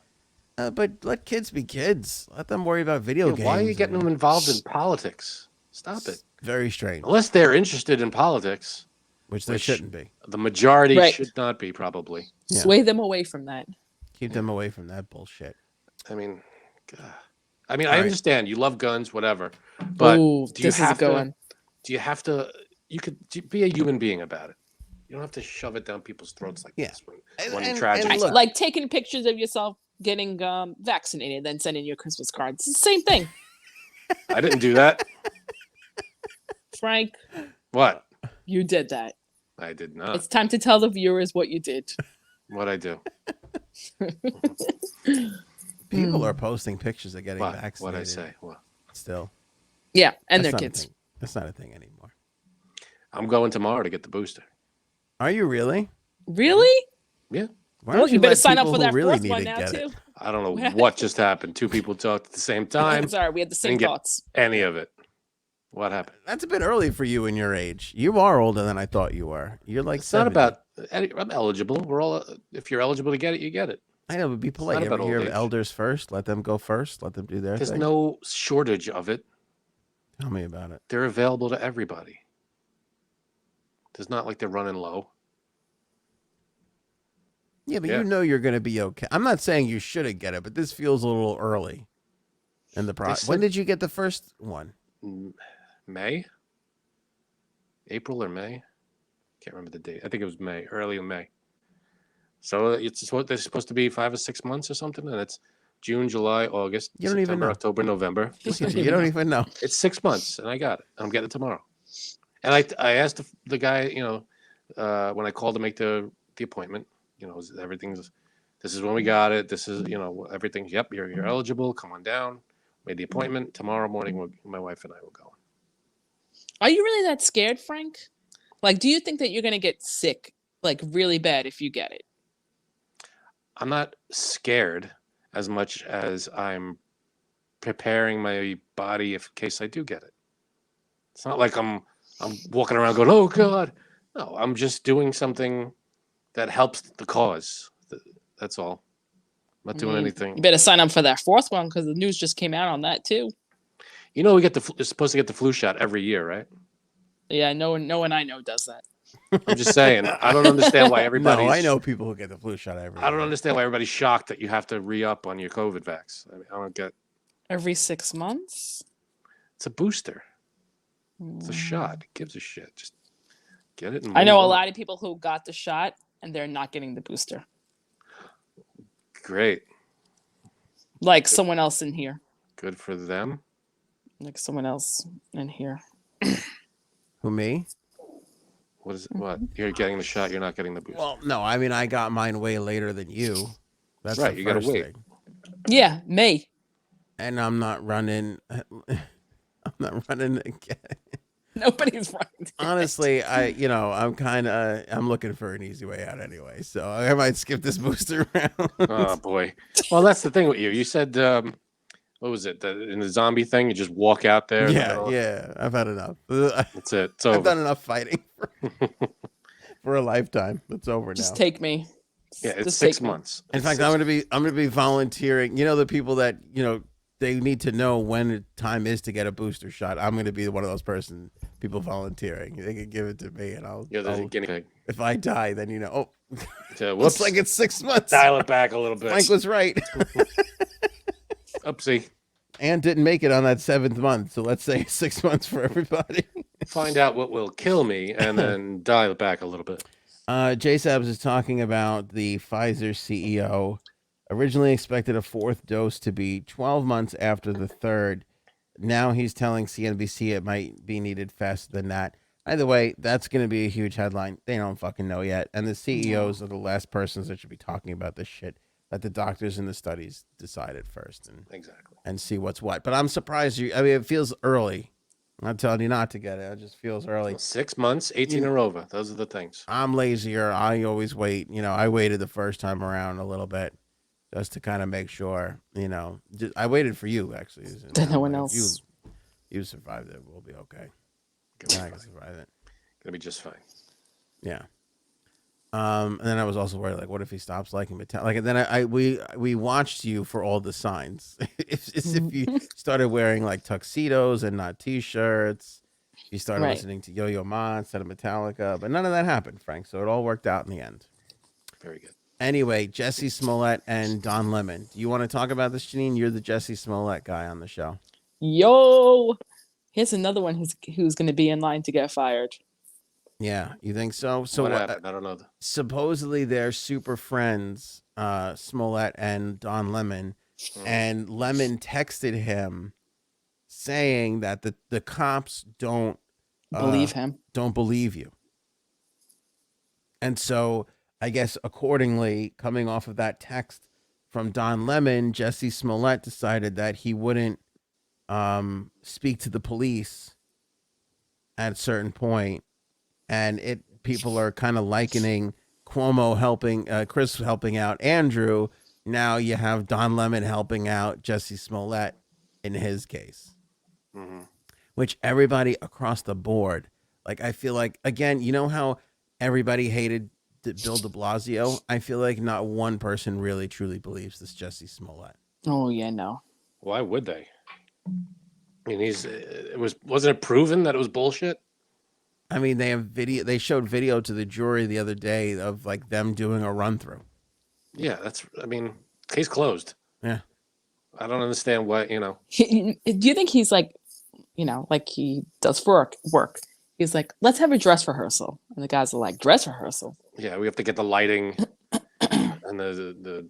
but let kids be kids. Let them worry about video Yeah, games. why are you getting and- them involved in politics? Stop it. Very strange, Unless they're interested in politics, which they which- shouldn't be. the majority Right. should not be, probably. Yeah. Sway them away from that. Keep them away from that bullshit. I mean, God. I mean, All I right. understand you love guns, whatever, but Ooh, do you this is a have good to? one. Do you have to? You could be a human being about it. You don't have to shove it down people's throats like Yeah. this when And tragedy. look- Like taking pictures of yourself getting vaccinated, then sending your Christmas cards. It's the same thing, I didn't do that. Frank. What? You did that. I did not. It's time to tell the viewers what you did. What I do? People are posting pictures of getting What? vaccinated. What I say? What? Still, Yeah, and That's their not a kids. thing. That's not a thing anymore. I'm going tomorrow to get the booster. Are you really? Really? Yeah. Why Well, don't you better let sign up people for who that really fourth need one it now get it? too. I don't know what just happened. Two people talked at the same time. Sorry, we had the same Didn't get thoughts. any of it. What happened? That's a bit early for you in your age. You are older than I thought you were. You're like It's 70. not about. I'm eligible. We're all. If you're eligible to get it, you get it. I know, but be polite. not You ever about hear old of age. elders first? Let them go first. Let them do their There's thing. no shortage of it. Tell me about it. They're available to everybody. It's not like they're running low. Yeah, but Yeah. you know you're going to be okay. I'm not saying you shouldn't get it, but this feels a little early in the process. When said- did you get the first one? May? April or May? Can't remember the date. I think it was May, early in May. So it's what they're supposed to be 5 or 6 months or something, and it's June, July, August, You don't even September, know. October, November. Look at you. You don't even know. It's 6 months, and I got it. I'm getting it tomorrow. And I asked the guy, when I called to make the appointment, everything's. This is when we got it. This is everything. Yep, you're eligible. Come on down. Made the appointment tomorrow morning. My wife and I will go. Are you really that scared, Frank? Like, do you think that you're gonna get sick, like really bad, if you get it? I'm not scared as much as I'm preparing my body in case I do get it. It's not like I'm walking around going, oh God. No, I'm just doing something that helps the cause. That's all. I'm not doing anything. You better sign up for that fourth one because the news just came out on that too. We get you're supposed to get the flu shot every year, right? Yeah, no one I know does that. I'm just saying. I don't understand why everybody. No, I know people who get the flu shot every I don't year. understand why everybody's shocked that you have to re-up on your COVID vax. I don't get. Every 6 months? It's a booster. It's a shot. It gives a shit. Just get it. And I know move a on. lot of people who got the shot and they're not getting the booster. Great. Like someone else in here. Good for them. Like someone else in here. Who, me? What is it? What? You're getting the shot. You're not getting the booster. Well, no, I mean, I got mine way later than you. That's Right, the you gotta first wait. thing. Yeah, May. And I'm not running. I'm not running again. Nobody's running. Honestly, I'm looking for an easy way out anyway. So I might skip this booster round. Oh boy. Well, that's the thing with you. You said, what was it? In the zombie thing, you just walk out there. Yeah. I've had enough. That's it. It's I've over. done enough fighting for a lifetime. It's over Just now. take me. Yeah, it's Just 6 take me. months. In fact, I'm gonna be volunteering. The people that they need to know when the time is to get a booster shot. I'm gonna be one of those people volunteering. They can give it to me, and You're the guinea pig. if I die, then So, looks whoops. like it's 6 months. Dial it back a little bit. Frank was right, Oopsie. and didn't make it on that 7th month. So let's say 6 months for everybody. Find out what will kill me, and then dial it back a little bit. J Sabs is talking about the Pfizer CEO. Originally expected a 4th dose to be 12 months after the 3rd. Now he's telling CNBC it might be needed faster than that. Either way, that's going to be a huge headline. They don't fucking know yet. And the CEOs are the last persons that should be talking about this shit. Let the doctors and the studies decide it first Exactly. and see what's what. But I'm surprised it feels early. I'm not telling you not to get it. It just feels early. 6 months, 18 or over. Those are the things. I'm lazier. I always wait. I waited the first time around a little bit just to kind of make sure, I waited for you actually. Then no one else. You survived it. We'll be okay. I can survive it. Gonna be just fine. Yeah. And then I was also worried, like, what if he stops liking Metallica? Like, and then we watched you for all the signs. It's if you started wearing like tuxedos and not t-shirts. You started listening to Yo-Yo Ma instead of Metallica, but none of that happened, Frank. So it all worked out in the end. Very good. Anyway, Jussie Smollett and Don Lemon. Do you want to talk about this, Janine? You're the Jussie Smollett guy on the show. Yo, here's another one who's going to be in line to get fired. Yeah, you think so? So what happened? I don't know. Supposedly they're super friends, Smollett and Don Lemon, and Lemon texted him saying that the cops don't Believe him. don't believe you. And so I guess accordingly, coming off of that text from Don Lemon, Jussie Smollett decided that he wouldn't speak to the police at a certain point. And people are kind of likening Cuomo helping Chris helping out Andrew. Now you have Don Lemon helping out Jussie Smollett in his case, which everybody across the board, like I feel like, again, you know how everybody hated Bill de Blasio, I feel like not one person really truly believes this Jussie Smollett. Oh yeah, no. Why would they? I mean, wasn't it proven that it was bullshit? I mean, they have video. They showed video to the jury the other day of like them doing a run through. Yeah, I mean, case closed. Yeah. I don't understand what, Do you think he's like, like he does work? He's like, let's have a dress rehearsal, and the guys are like, dress rehearsal? Yeah, we have to get the lighting and the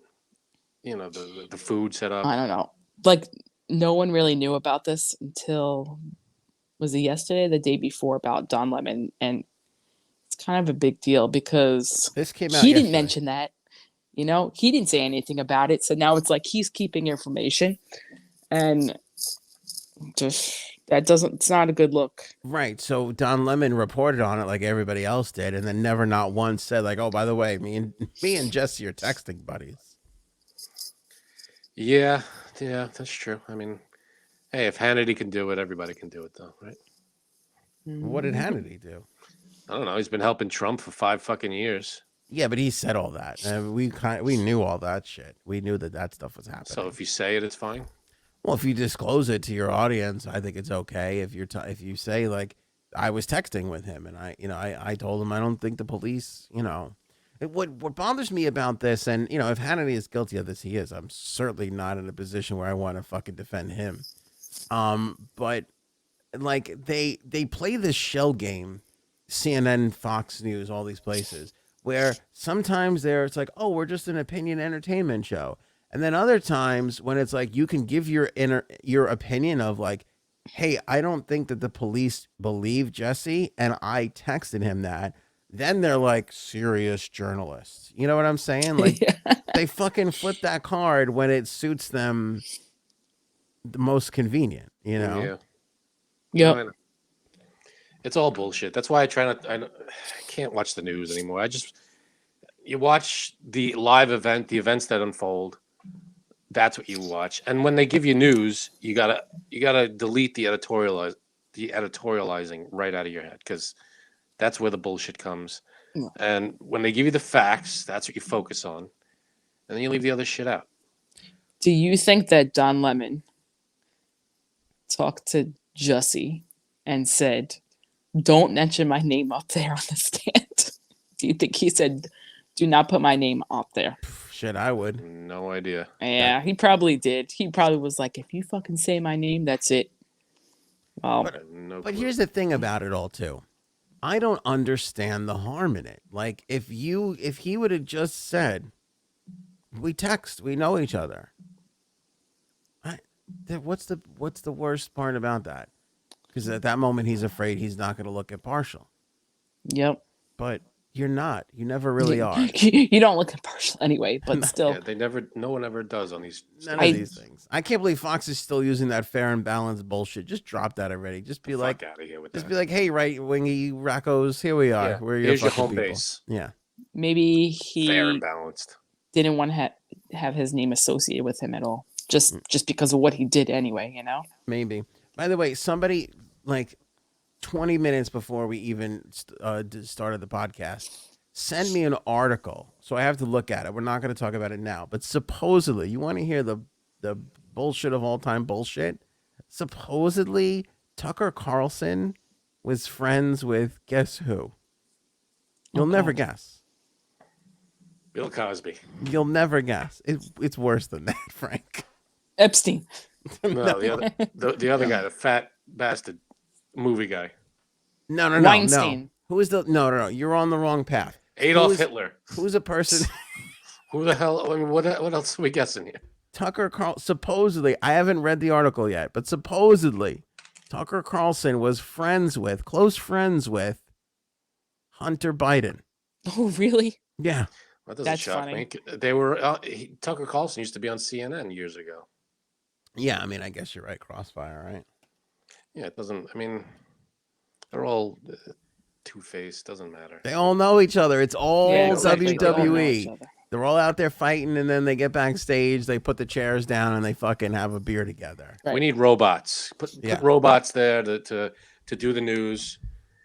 food set up. I don't know. Like, no one really knew about this until, was it yesterday, the day before, about Don Lemon, and it's kind of a big deal because This came out he yesterday. didn't mention that. He didn't say anything about it, so now it's like he's keeping information, and just it's not a good look. Right. So Don Lemon reported on it like everybody else did, and then never not once said like, "Oh, by the way, me and Jesse are texting buddies." Yeah, that's true. I mean, hey, if Hannity can do it, everybody can do it, though, right? What did Hannity do? I don't know. He's been helping Trump for 5 fucking years. Yeah, but he said all that. We knew all that shit. We knew that stuff was happening. So if you say it, it's fine. Well, if you disclose it to your audience, I think it's okay. If if you say like, I was texting with him, and I told him I don't think the police, what bothers me about this, and if Hannity is guilty of this, he is. I'm certainly not in a position where I want to fucking defend him. But like they play this shell game, CNN, Fox News, all these places, where sometimes it's like, oh, we're just an opinion entertainment show. And then other times when it's like you can give your opinion of like, hey, I don't think that the police believe Jesse, and I texted him that. Then they're like serious journalists. You know what I'm saying? Like they fucking flip that card when it suits them the most convenient, Yeah. Yep. It's all bullshit. That's why I try not. I can't watch the news anymore. You watch the live event, the events that unfold. That's what you watch. And when they give you news, you gotta delete the editorializing right out of your head, because that's where the bullshit comes. Yeah. And when they give you the facts, that's what you focus on, and then you leave the other shit out. Do you think that Don Lemon talked to Jussie and said, don't mention my name up there on the stand? Do you think he said, do not put my name up there? Shit, I would. No idea. Yeah, he probably did. He probably was like, if you fucking say my name, that's it. Well, But here's the thing about it all too. I don't understand the harm in it. Like if he would have just said, we text, we know each other. What's the worst part about that? Because at that moment he's afraid he's not going to look impartial. yep. But you're not. You never really are. You don't look impartial anyway, but still. Yeah, no one ever does on these. None of these things. I can't believe Fox is still using that fair and balanced bullshit. Just drop that already. Just be like, out of here with just that. be like, hey, right wingy rackos, here we are. Yeah. We're Here's your fucking home people. base. Yeah. Maybe Fair and he balanced. didn't want to have his name associated with him at all. Just because of what he did anyway, Maybe. By the way, somebody like 20 minutes before we even started the podcast send me an article, so I have to look at it. We're not going to talk about it now, but supposedly, you want to hear the bullshit of all time bullshit? Supposedly, Tucker Carlson was friends with guess who? You'll never guess. Bill Cosby. You'll never guess. It's worse than that, Frank. Epstein. No, the other guy, the fat bastard movie guy. No. Weinstein. Who is the no? You're on the wrong path. Adolf Hitler. Who's a person? Who the hell? I mean, what else are we guessing here? Tucker Carlson, supposedly, I haven't read the article yet, but supposedly Tucker Carlson was close friends with Hunter Biden. Oh, really? Yeah. That doesn't That's shock funny. me. They were Tucker Carlson used to be on CNN years ago. Yeah, I mean, I guess you're right. Crossfire, right? Yeah, it doesn't. I mean, they're all two-faced. Doesn't matter. They all know each other. It's all Yeah, exactly. They all know each WWE. other. They're all out there fighting, and then they get backstage, they put the chairs down, and they fucking have a beer together. Right. We need robots. Put Yeah. robots there to do the news.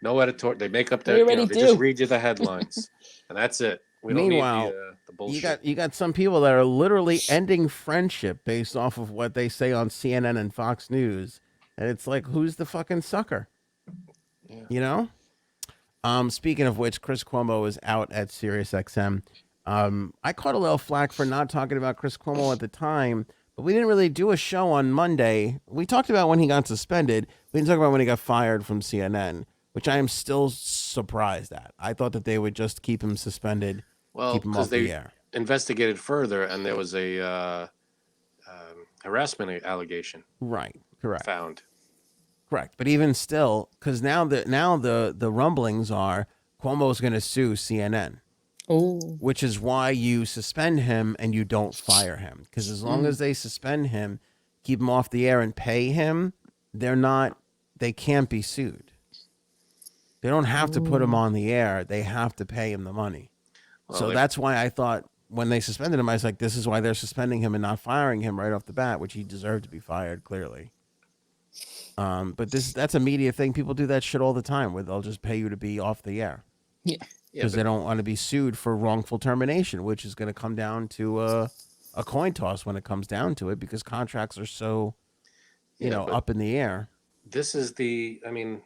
No editor. They make up We their. already They just do. read you the headlines, and that's it. We don't Meanwhile, need the bullshit. you got some people that are literally ending friendship based off of what they say on CNN and Fox News, and it's like, who's the fucking sucker? Yeah. You know. Speaking of which, Chris Cuomo is out at Sirius XM. I caught a little flack for not talking about Chris Cuomo at the time, but we didn't really do a show on Monday. We talked about when he got suspended. We didn't talk about when he got fired from CNN, which I am still surprised at. I thought that they would just keep him suspended, Well, keep him because off the they air. investigated further, and there was a harassment allegation Right. Correct. found. Correct. But even still, because now the rumblings are Cuomo's going to sue CNN. Oh, Which is why you suspend him and you don't fire him. Because as long as they suspend him, keep him off the air and pay him, they can't be sued. They don't have to put him on the air. They have to pay him the money. Well, So that's why I thought when they suspended him, I was like, this is why they're suspending him and not firing him right off the bat, which he deserved to be fired, clearly. But that's a media thing. People do that shit all the time where they'll just pay you to be off the air. yeah. Because they don't want to be sued for wrongful termination, which is going to come down to a coin toss when it comes down to it, because contracts are so, up in the air. This is I mean,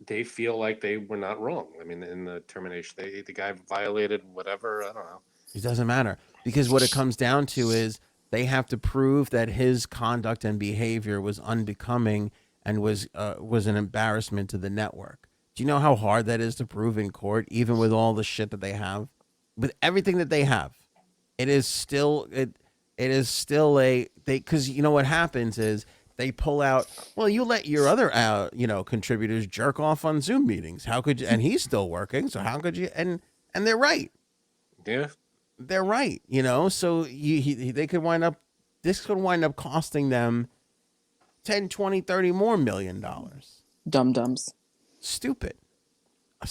they feel like they were not wrong. I mean, in the termination, the guy violated whatever. I don't know. It doesn't matter, because what it comes down to is they have to prove that his conduct and behavior was unbecoming and was an embarrassment to the network. Do you know how hard that is to prove in court, even with all the shit that they have, with everything that they have? It is still because you know what happens is they pull out. Well, you let your other contributors jerk off on Zoom meetings. How could you? And he's still working, so how could you? And they're right. Yeah. They're right. So they could wind up. This could wind up costing them 10, 20, 30 more $million. Dum-dums. Stupid. I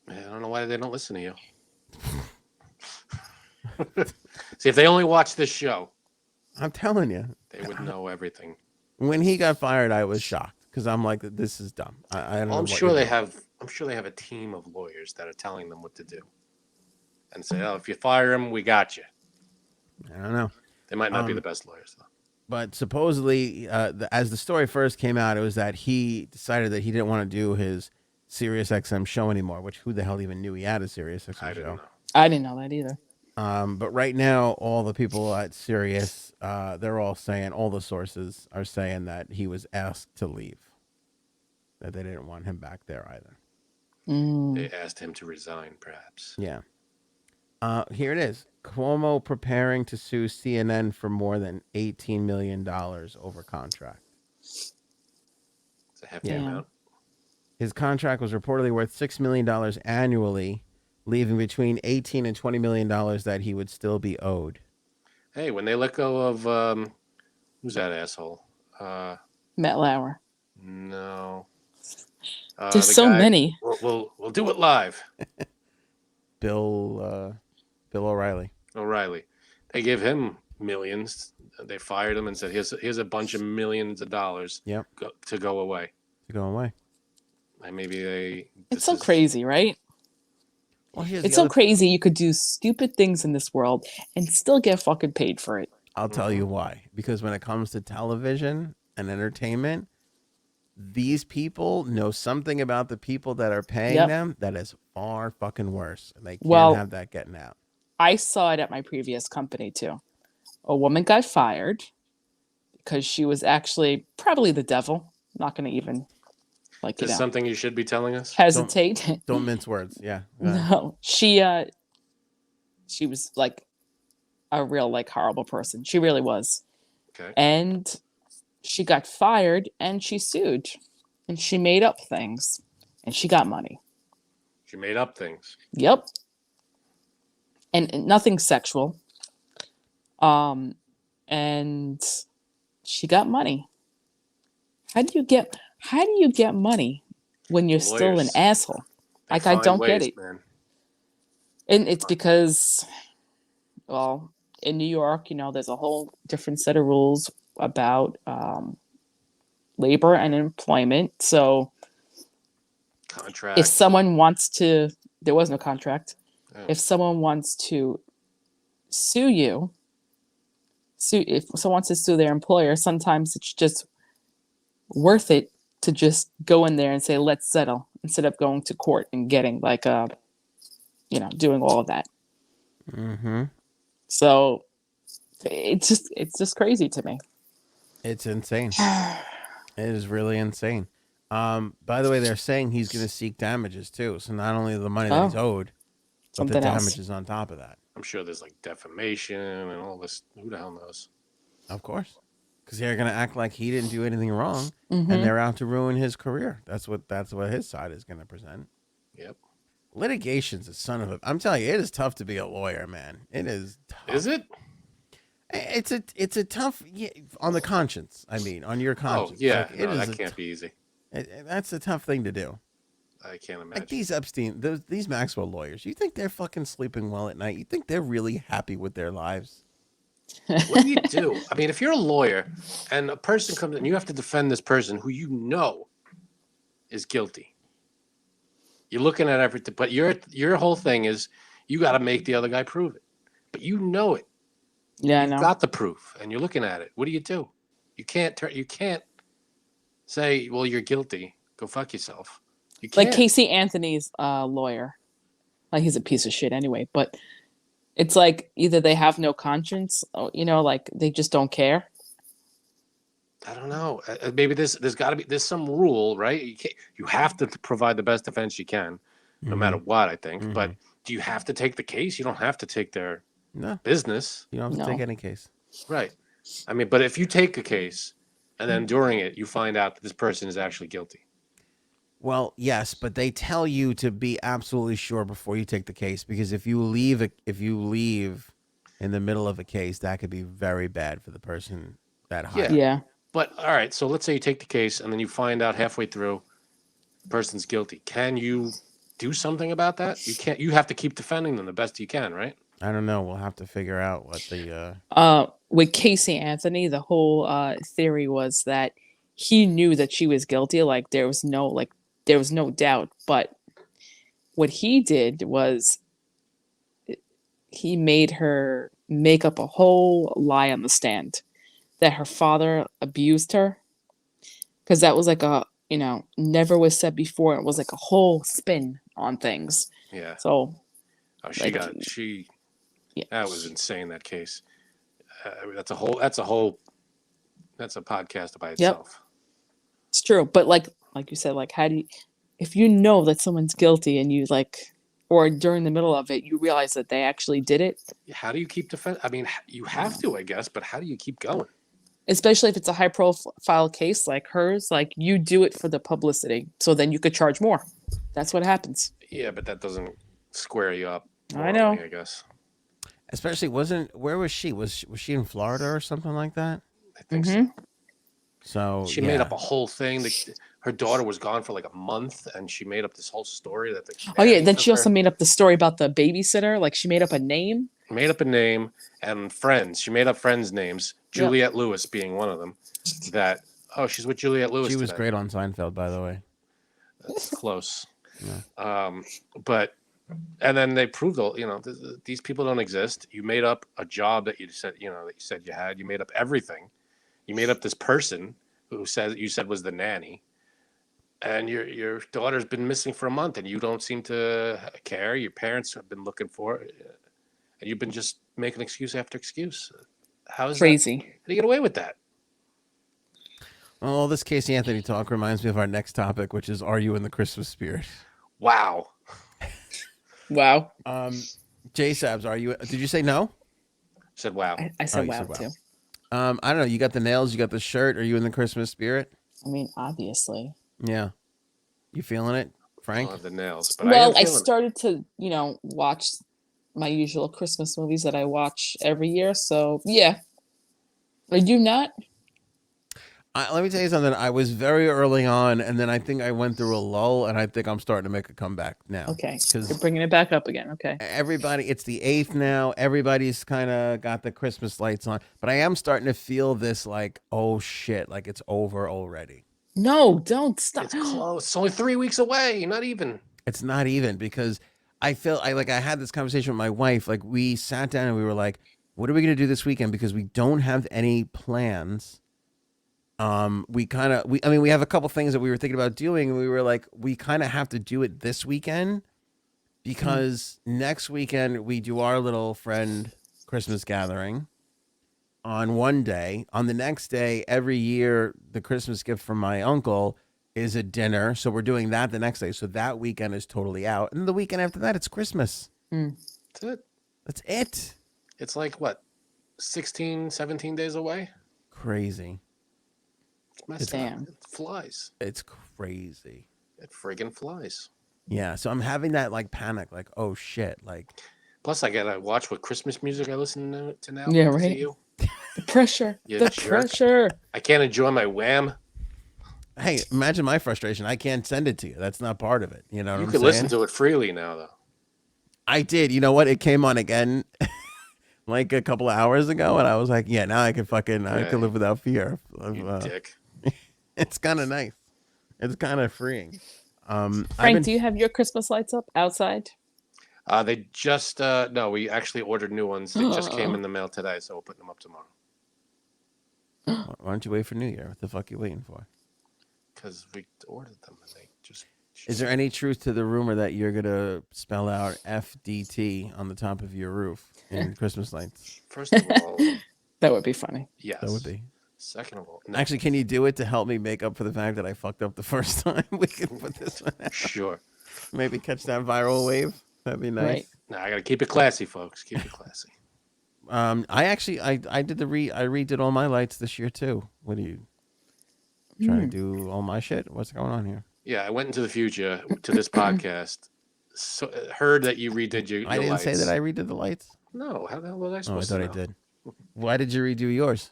don't know why they don't listen to you. See, if they only watch this show, I'm telling you. they would know everything. When he got fired, I was shocked because I'm like, this is dumb. I don't know. I'm sure they have a team of lawyers that are telling them what to do, and say, "Oh, if you fire him, we got you." I don't know. They might not be the best lawyers, though. But supposedly, as the story first came out, it was that he decided that he didn't want to do his Sirius XM show anymore. Which who the hell even knew he had a Sirius XM I show? didn't know. I didn't know that either. But right now, all the people at Sirius, they're all saying, all the sources are saying that he was asked to leave. That they didn't want him back there either. They asked him to resign, perhaps. Yeah. Here it is. Cuomo preparing to sue CNN for more than $18 million over contract. It's a hefty Yeah. amount. His contract was reportedly worth $6 million annually, leaving between $18 and $20 million that he would still be owed. Hey, when they let go of who's that asshole? Matt Lauer. No. There's the so guy- many. We'll do it live. Bill O'Reilly. O'Reilly. They give him millions. They fired him and said, "Here's a bunch of millions of dollars. Yep. To go away." To go away. And maybe It's so crazy, right? Well, It's so crazy you could do stupid things in this world and still get fucking paid for it. I'll tell you why. Because when it comes to television and entertainment, these people know something about the people that are paying them that is far fucking worse. And they can't have that getting out. I saw it at my previous company too. A woman got fired because she was actually probably the devil. I'm not going to even Is this something you should be telling us? hesitate. Don't mince words. Yeah. No, she was like a real horrible person. She really was. Okay. And she got fired and she sued and she made up things and she got money. She made up things. Yep. And nothing sexual. And she got money. How do you get money when you're still an Lawyers. asshole? They I find don't get ways, it. man. And it's because, well, in New York, there's a whole different set of rules about labor and employment. So Contract. If someone wants to, there was no contract. Yeah. If someone wants to sue you, if someone wants to sue their employer, sometimes it's just worth it to just go in there and say, let's settle, instead of going to court and getting like doing all of that. Mm-hmm. So it's just crazy to me. It's insane. It is really insane. By the way, they're saying he's going to seek damages too. So not only the money that he's owed, but the Something else. damages on top of that. I'm sure there's like defamation and all this. Who the hell knows? Of course, because they're going to act like he didn't do anything wrong, Mhm. and they're out to ruin his career. That's what his side is going to present. Yep. Litigation's a son of a. I'm telling you, it is tough to be a lawyer, man. It is tough. Is it? It's a tough on the conscience. I mean, on your conscience. Oh yeah, Like, no, that can't be easy. That's a tough thing to do. I can't imagine. Like these Epstein, these Maxwell lawyers. You think they're fucking sleeping well at night? You think they're really happy with their lives? What do you do? I mean, if you're a lawyer and a person comes and you have to defend this person who you know is guilty, you're looking at everything. But your whole thing is you got to make the other guy prove it. But you know it. Yeah, I You've know. got the proof, and you're looking at it. What do? You can't say, "Well, you're guilty. Go fuck yourself." You can't. Like Casey Anthony's lawyer. Like, he's a piece of shit anyway, but it's like either they have no conscience, or, like they just don't care. I don't know. Maybe there's got to be some rule, right? You have to provide the best defense you can, no matter what. I think, but do you have to take the case? You don't have to take their business. You don't have to take any case. Right. I mean, but if you take a case and then during it you find out that this person is actually guilty. Well, yes, but they tell you to be absolutely sure before you take the case, because if you leave in the middle of a case, that could be very bad for the person that hired. Yeah. But all right, so let's say you take the case and then you find out halfway through the person's guilty. Can you do something about that? You can't. You have to keep defending them the best you can, right? I don't know. We'll have to figure out what the. With Casey Anthony, the whole theory was that he knew that she was guilty. Like there was no doubt. But what he did was he made her make up a whole lie on the stand that her father abused her, because that was like never was said before. It was like a whole spin on things. Yeah. So. That was insane. That case. That's a podcast by itself. It's true, but like you said, like how do you, if you know that someone's guilty and you or during the middle of it you realize that they actually did it? How do you keep defense? I mean, you have to, I guess, but how do you keep going? Especially if it's a high profile case like hers, like you do it for the publicity, so then you could charge more. That's what happens. Yeah, but that doesn't square you up. I know. I guess. Especially where was she? Was she in Florida or something like that? I think so. So she made up a whole thing. Her daughter was gone for like a month, and she made up this whole story that. Then she also made up the story about the babysitter. Like she made up a name. Made up a name and friends. She made up friends' names. Juliette Lewis being one of them. She's with Juliette Lewis. She was great on Seinfeld, by the way. That's close. Yeah. And then they proved these people don't exist. You made up a job that you said you had. You made up everything. You made up this person who you said was the nanny, and your daughter's been missing for a month, and you don't seem to care. Your parents have been looking for it, and you've been just making excuse after excuse. How is crazy? How do you get away with that? Well, all this Casey Anthony talk reminds me of our next topic, which is, are you in the Christmas spirit? Wow. Wow. J Sabs, are you? Did you say no? I said wow. I said wow too. I don't know. You got the nails. You got the shirt. Are you in the Christmas spirit? I mean, obviously. Yeah. You feeling it, Frank? I don't have the nails, but I started to, watch my usual Christmas movies that I watch every year. So yeah. Are you not? Let me tell you something. I was very early on, and then I think I went through a lull, and I think I'm starting to make a comeback now. Okay, you're bringing it back up again. Okay. Everybody, it's the 8th now. Everybody's kind of got the Christmas lights on, but I am starting to feel this like, oh shit, like it's over already. No, don't stop. It's close. It's only 3 weeks away. Not even. It's not even because I feel I had this conversation with my wife. Like we sat down and we were like, what are we going to do this weekend? Because we don't have any plans. We have a couple things that we were thinking about doing, and we were like, we kind of have to do it this weekend because next weekend we do our little friend Christmas gathering on one day. On the next day, every year, the Christmas gift from my uncle is a dinner. So we're doing that the next day. So that weekend is totally out. And the weekend after that, it's Christmas. That's it. That's it. It's like, what, 16, 17 days away? Crazy. It's messed Damn. up. It flies. It's crazy. It friggin' flies. Yeah. So I'm having that like panic, like, oh shit. Like, Plus, I gotta watch what Christmas music I listen to now. Yeah, to see right. you. The pressure. You The jerk. pressure. I can't enjoy my Wham. hey, imagine my frustration. I can't send it to you. That's not part of it. You know what You I'm can saying? listen to it freely now, though. I did. You know what? It came on again like a couple of hours ago, and I was like, yeah, now I can I can live without fear. You dick. It's kind of nice. It's kind of freeing. Frank, do you have your Christmas lights up outside? They just no, we actually ordered new ones. They just came in the mail today, so we'll put them up tomorrow. Why don't you wait for New Year? What the fuck are you waiting for? Because we ordered them and they just. Is there any truth to the rumor that you're gonna spell out FDT on the top of your roof in Christmas lights? First of all, That would be funny. yes. That would be. Second of all, no. Actually, can you do it to help me make up for the fact that I fucked up the first time? We can put this one out. Sure. Maybe catch that viral wave. That'd be nice. Right. No, I gotta keep it classy, folks. Keep it classy. I actually I did I redid all my lights this year too. What are you trying to do all my shit? What's going on here? Yeah, I went into the future to this podcast. So heard that you redid your I didn't lights. say that I redid the lights. No, how the hell was I Oh, I supposed thought to I know? did. Why did you redo yours?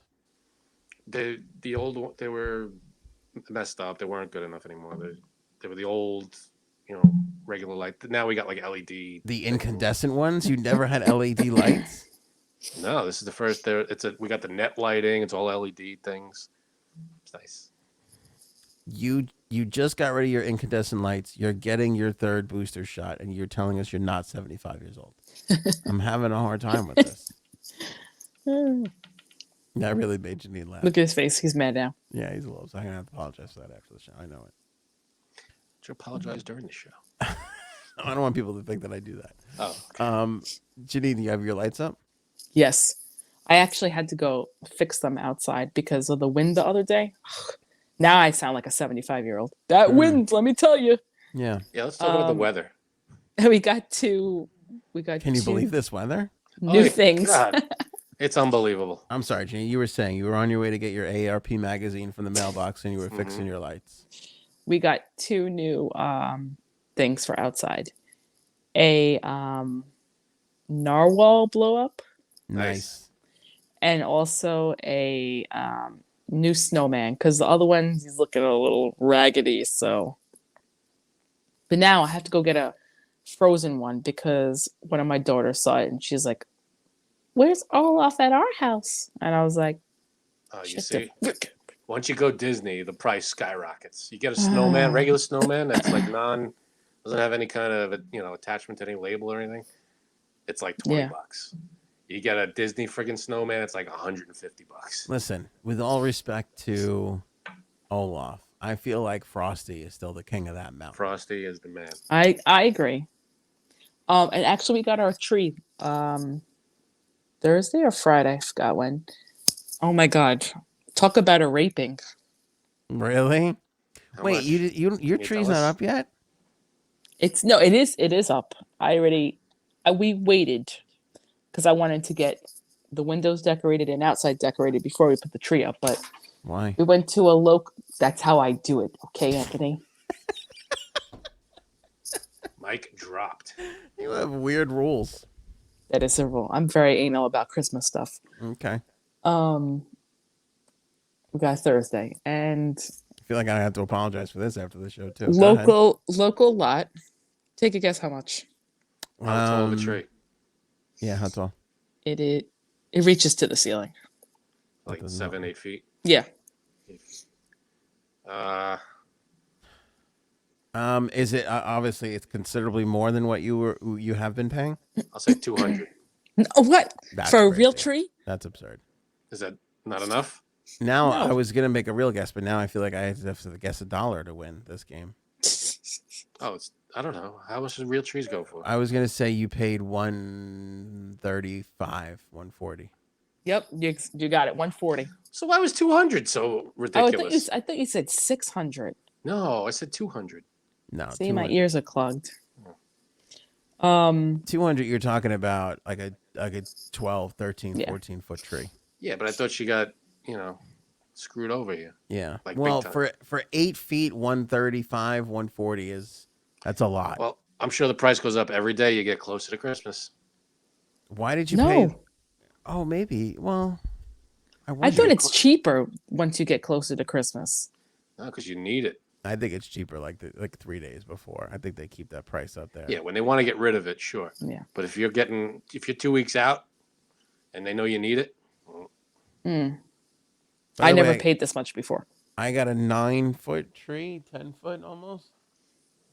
The old one, they were messed up. They weren't good enough anymore. They were the old, regular light. Now we got like LED. The incandescent ones? You never had LED lights? No, this is the first. We got the net lighting. It's all LED things. It's nice. You just got rid of your incandescent lights. You're getting your third booster shot, and you're telling us you're not 75 years old. I'm having a hard time with this. That really made you need laugh. Look at his face. He's mad now. Yeah, he's a little. So I'm gonna have to apologize for that after the show. I know it. Did you apologize during the show? I don't want people to think that I do that. Oh, okay. Janine, do you have your lights up? Yes. I actually had to go fix them outside because of the wind the other day. Now I sound like a 75-year-old. That wind, let me tell you. Yeah. Yeah, let's talk about the weather. We got two. Can you believe this weather? New things. God. It's unbelievable. I'm sorry, Janine. You were saying you were on your way to get your AARP magazine from the mailbox, and you were fixing your lights. We got two new things for outside. A narwhal blow up. Nice. And also a new snowman because the other one he's looking a little raggedy. So, but now I have to go get a frozen one because one of my daughters saw it and she's like, "Where's Olaf at our house?" And I was like, You "Shut see, the once you go Disney, the price skyrockets. You get a snowman, regular snowman that's like doesn't have any kind of attachment to any label or anything. It's like $20. You get a Disney friggin' snowman, it's like $150. Listen, with all respect to Olaf, I feel like Frosty is still the king of that mountain. Frosty is the man. I agree. And actually, we got our tree Thursday or Friday. I forgot when. Oh my God! Talk about a raping. Really? How Wait, much? your you tree's tell Uh, not us? up yet? It is up. We waited because I wanted to get the windows decorated and outside decorated before we put the tree up. But Why? we went to a local. That's how I do it. Okay, Anthony. Mic dropped. You have weird rules. That is a rule. I'm very anal about Christmas stuff. Okay. We got Thursday and I feel like I have to apologize for this after the show too. Go ahead. local lot. Take a guess how much. How tall of a tree? Yeah, how tall? It reaches to the ceiling. Like doesn't 7, 8 feet. Yeah. Is it obviously it's considerably more than what you have been paying? I'll say 200. What? That's For a real crazy. tree? That's absurd. Is that not enough? Now No. I was gonna make a real guess, but now I feel like I have to guess $1 to win this game. Oh, I don't know. How much does real trees go for? I was gonna say you paid $135, $140. Yep, you got it. 140. So why was 200 so Oh, ridiculous? I thought you said 600. No, I said 200. No, See, my 200. ears are clogged. 200. You're talking about like a 12, 13, Yeah. 14 foot tree. Yeah, but I thought she got, screwed over here. Yeah. Like, well, big time. for 8 feet, 135, 140 that's a lot. Well, I'm sure the price goes up every day you get closer to Christmas. Why did you No. pay? Oh, maybe. Well, I thought it's cheaper once you get closer to Christmas. No, because you need it. I think it's cheaper like 3 days before. I think they keep that price up there. Yeah, when they want to get rid of it, sure. Yeah. But if you're 2 weeks out and they know you need it, Mm. By I the never way, paid this much before. I got a 9-foot tree, 10-foot almost,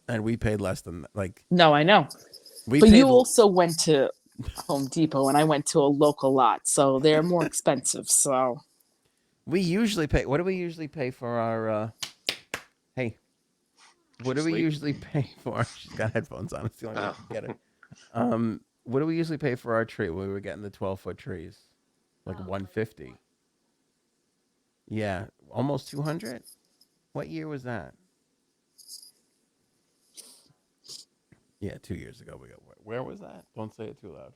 and we paid less than like No, I know. we But paid. you also went to Home Depot and I went to a local lot, so they're more expensive. So We usually pay. What do we usually pay for our? Hey, what do we Sleep? usually pay for? She's got headphones on. It's the only way I Oh. can get it. What do we usually pay for our tree when we were getting the 12-foot trees? Like 150. Yeah, almost 200. What year was that? Yeah, 2 years ago we got. Where was that? Don't say it too loud.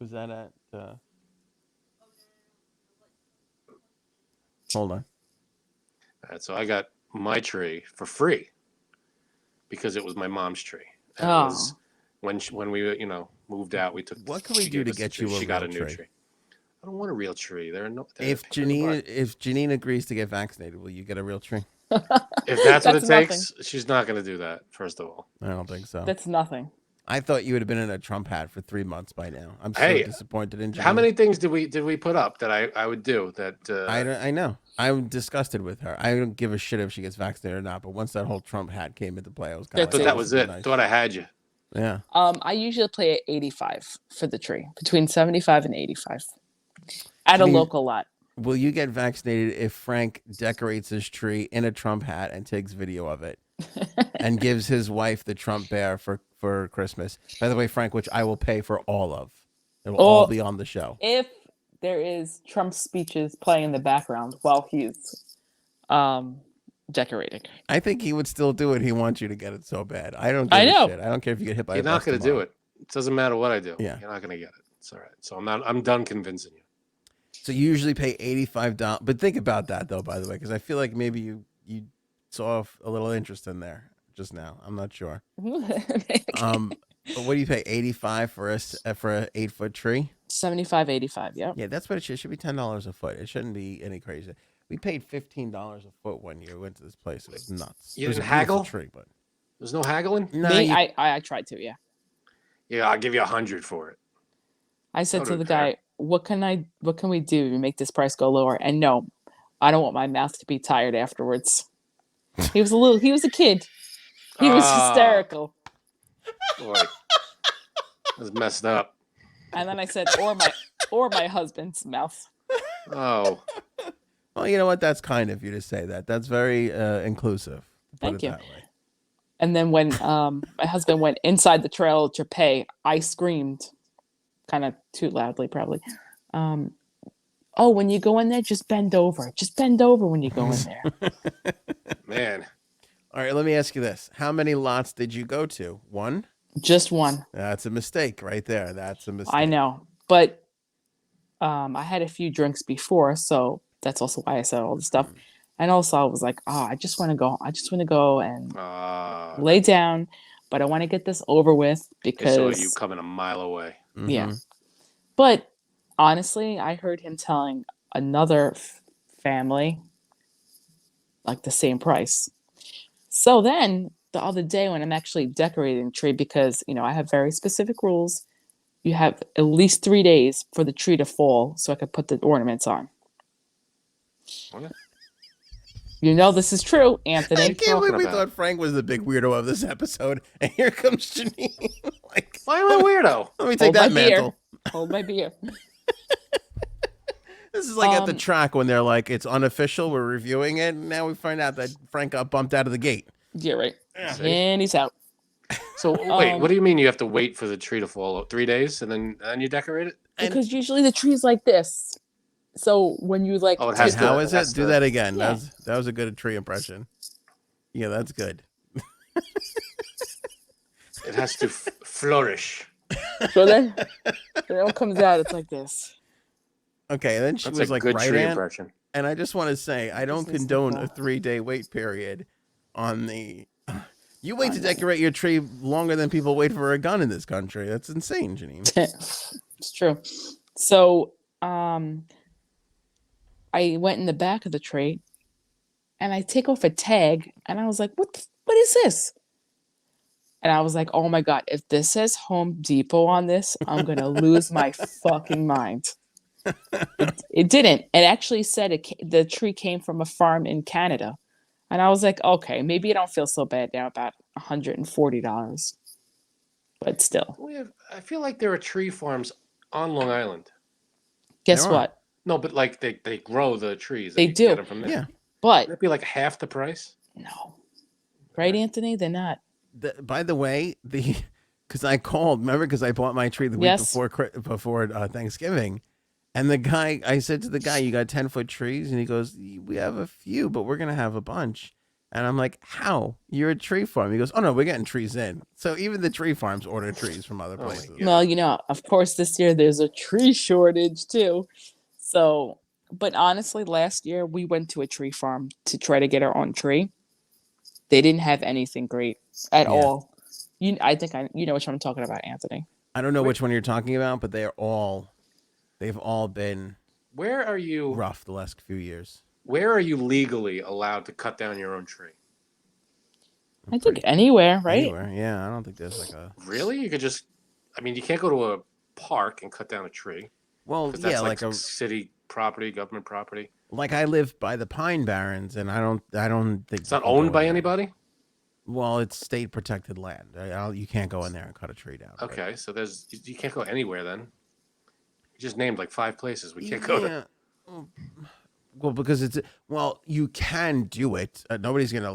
Was that at? Hold on. All right, so I got my tree for free because it was my mom's tree. And Oh. it was when we moved out, we took. What can we she do gave to us the get tree. you a She got real a new tree? tree. I don't want a real tree. They're no. they're If a pain in the butt. Janine agrees to get vaccinated, will you get a real tree? If that's what it That's nothing. takes, she's not going to do that. First of all, I don't think so. that's nothing. I thought you would have been in a Trump hat for 3 months by now. I'm so Hey, disappointed in Janine. how many things did we put up that I would do that? I know. I'm disgusted with her. I don't give a shit if she gets vaccinated or not. But once that whole Trump hat came into play, I was kind I of thought like, that oh, was this it. is nice. Thought I had you. Yeah. I usually play at 85 for the tree, between 75 and 85 at a Janine- local lot. Will you get vaccinated if Frank decorates his tree in a Trump hat and takes video of it and gives his wife the Trump bear for Christmas? By the way, Frank, which I will pay for all of. It will all be on the show. If there is Trump speeches playing in the background while he's decorating. I think he would still do it. He wants you to get it so bad. I don't give I a know. shit. I don't care if you get hit by You're a not bus going to do tomorrow. it. It doesn't matter what I do. Yeah. You're not going to get it. It's all right. So I'm done convincing you. So you usually pay $85. But think about that, though, by the way, because I feel like maybe you saw a little interest in there just now. I'm not sure. But what do you pay? 85 for a 8-foot tree? 75, 85, yeah. Yeah, that's what it should. It should be $10 a foot. It shouldn't be any crazy. We paid $15 a foot one year. We went to this place. It was nuts. You It was didn't a beautiful haggle? tree, but There's no haggling. no, Me, I tried to, yeah. Yeah, I'll give you 100 for it. I said I to the wouldn't care. guy, what can we do to make this price go lower? And no, I don't want my mouth to be tired afterwards. He was a kid. He was Ah. hysterical. Boy, that's messed up. And then I said, or my husband's mouth. Oh, well, you know what? That's kind of you to say that. That's very inclusive. To put Thank it you. That way. And then when my husband went inside the trailer to pay, I screamed, kind of too loudly probably. Oh, when you go in there, just bend over. Just bend over when you go in there. man. All right, let me ask you this: how many lots did you go to? One? Just one. That's a mistake right there. That's a mistake. I know, but I had a few drinks before, so that's also why I said all this stuff. And also, I was like, I just want to go. I just want to go and lay down, but I want to get this over with I because saw you coming a mile away. yeah. But honestly, I heard him telling another family like the same price. So then the other day when I'm actually decorating the tree, because I have very specific rules, you have at least 3 days for the tree to fall so I could put the ornaments on. Okay. You know this is true, I Anthony. can't believe we about? thought Frank was the big weirdo of this episode, and here comes Janine. Like, Why am I a weirdo? let me take Hold that my beer. mantle. Hold my beer. This is like at the track when they're like, it's unofficial, we're reviewing it, and now we find out that Frank got bumped out of the gate. Yeah, right. See? And he's out. So wait, what do you mean you have to wait for the tree to fall? 3 days and then you decorate it? Because usually the tree's like this. So when you like, Oh, it And has how to- is has it? Do to- that again. Yeah. That was a good tree impression. Yeah, that's good. It has to flourish. so then it all comes out. It's like this. Okay, and then she That's was a like, good right, tree Aunt? impression. And I just want to say, I don't This is condone the a ball. 3-day wait period on the. You wait to decorate your tree longer than people wait for a gun in this country. That's insane, Janine. It's true. So I went in the back of the tree and I take off a tag and I was like, what is this? And I was like, oh my God, if this says Home Depot on this, I'm going to lose my fucking mind. It didn't. It actually said the tree came from a farm in Canada. And I was like, okay, maybe I don't feel so bad now, about $140. But still, I feel like there are tree farms on Long Island. guess There are. what? No, but like they grow the trees. They and you can do. get them from there. Yeah. But Would it be like half the price? no. Right, Anthony? They're not. By the way, because I called, remember, because I bought my tree the week Yes. before Thanksgiving. And the guy, I said to the guy, you got 10-foot trees? And he goes, we have a few, but we're going to have a bunch. And I'm like, how? You're a tree farm. He goes, oh, no, we're getting trees in. So even the tree farms order trees from other my places. God. Well, you know, of course, this year there's a tree shortage too. So, but honestly, last year we went to a tree farm to try to get our own tree. They didn't have anything great at Yeah. all. You know which one I'm talking about, Anthony. I don't know which one you're talking about, but they've all been Where are you? rough the last few years. Where are you legally allowed to cut down your own tree? I think anywhere, right? Anywhere. Yeah, I don't think there's like a. Really? You could just. I mean, you can't go to a park and cut down a tree. Well, 'Cause yeah, that's like like a city property, government property. like I live by the Pine Barrens, and I don't think It's not you can go owned in by there. anybody. Well, it's state protected land. You can't go in there and cut a tree down. but- Okay, so you can't go anywhere then. You just named like 5 places we can't go to. Yeah. Well, because you can do it. Nobody's gonna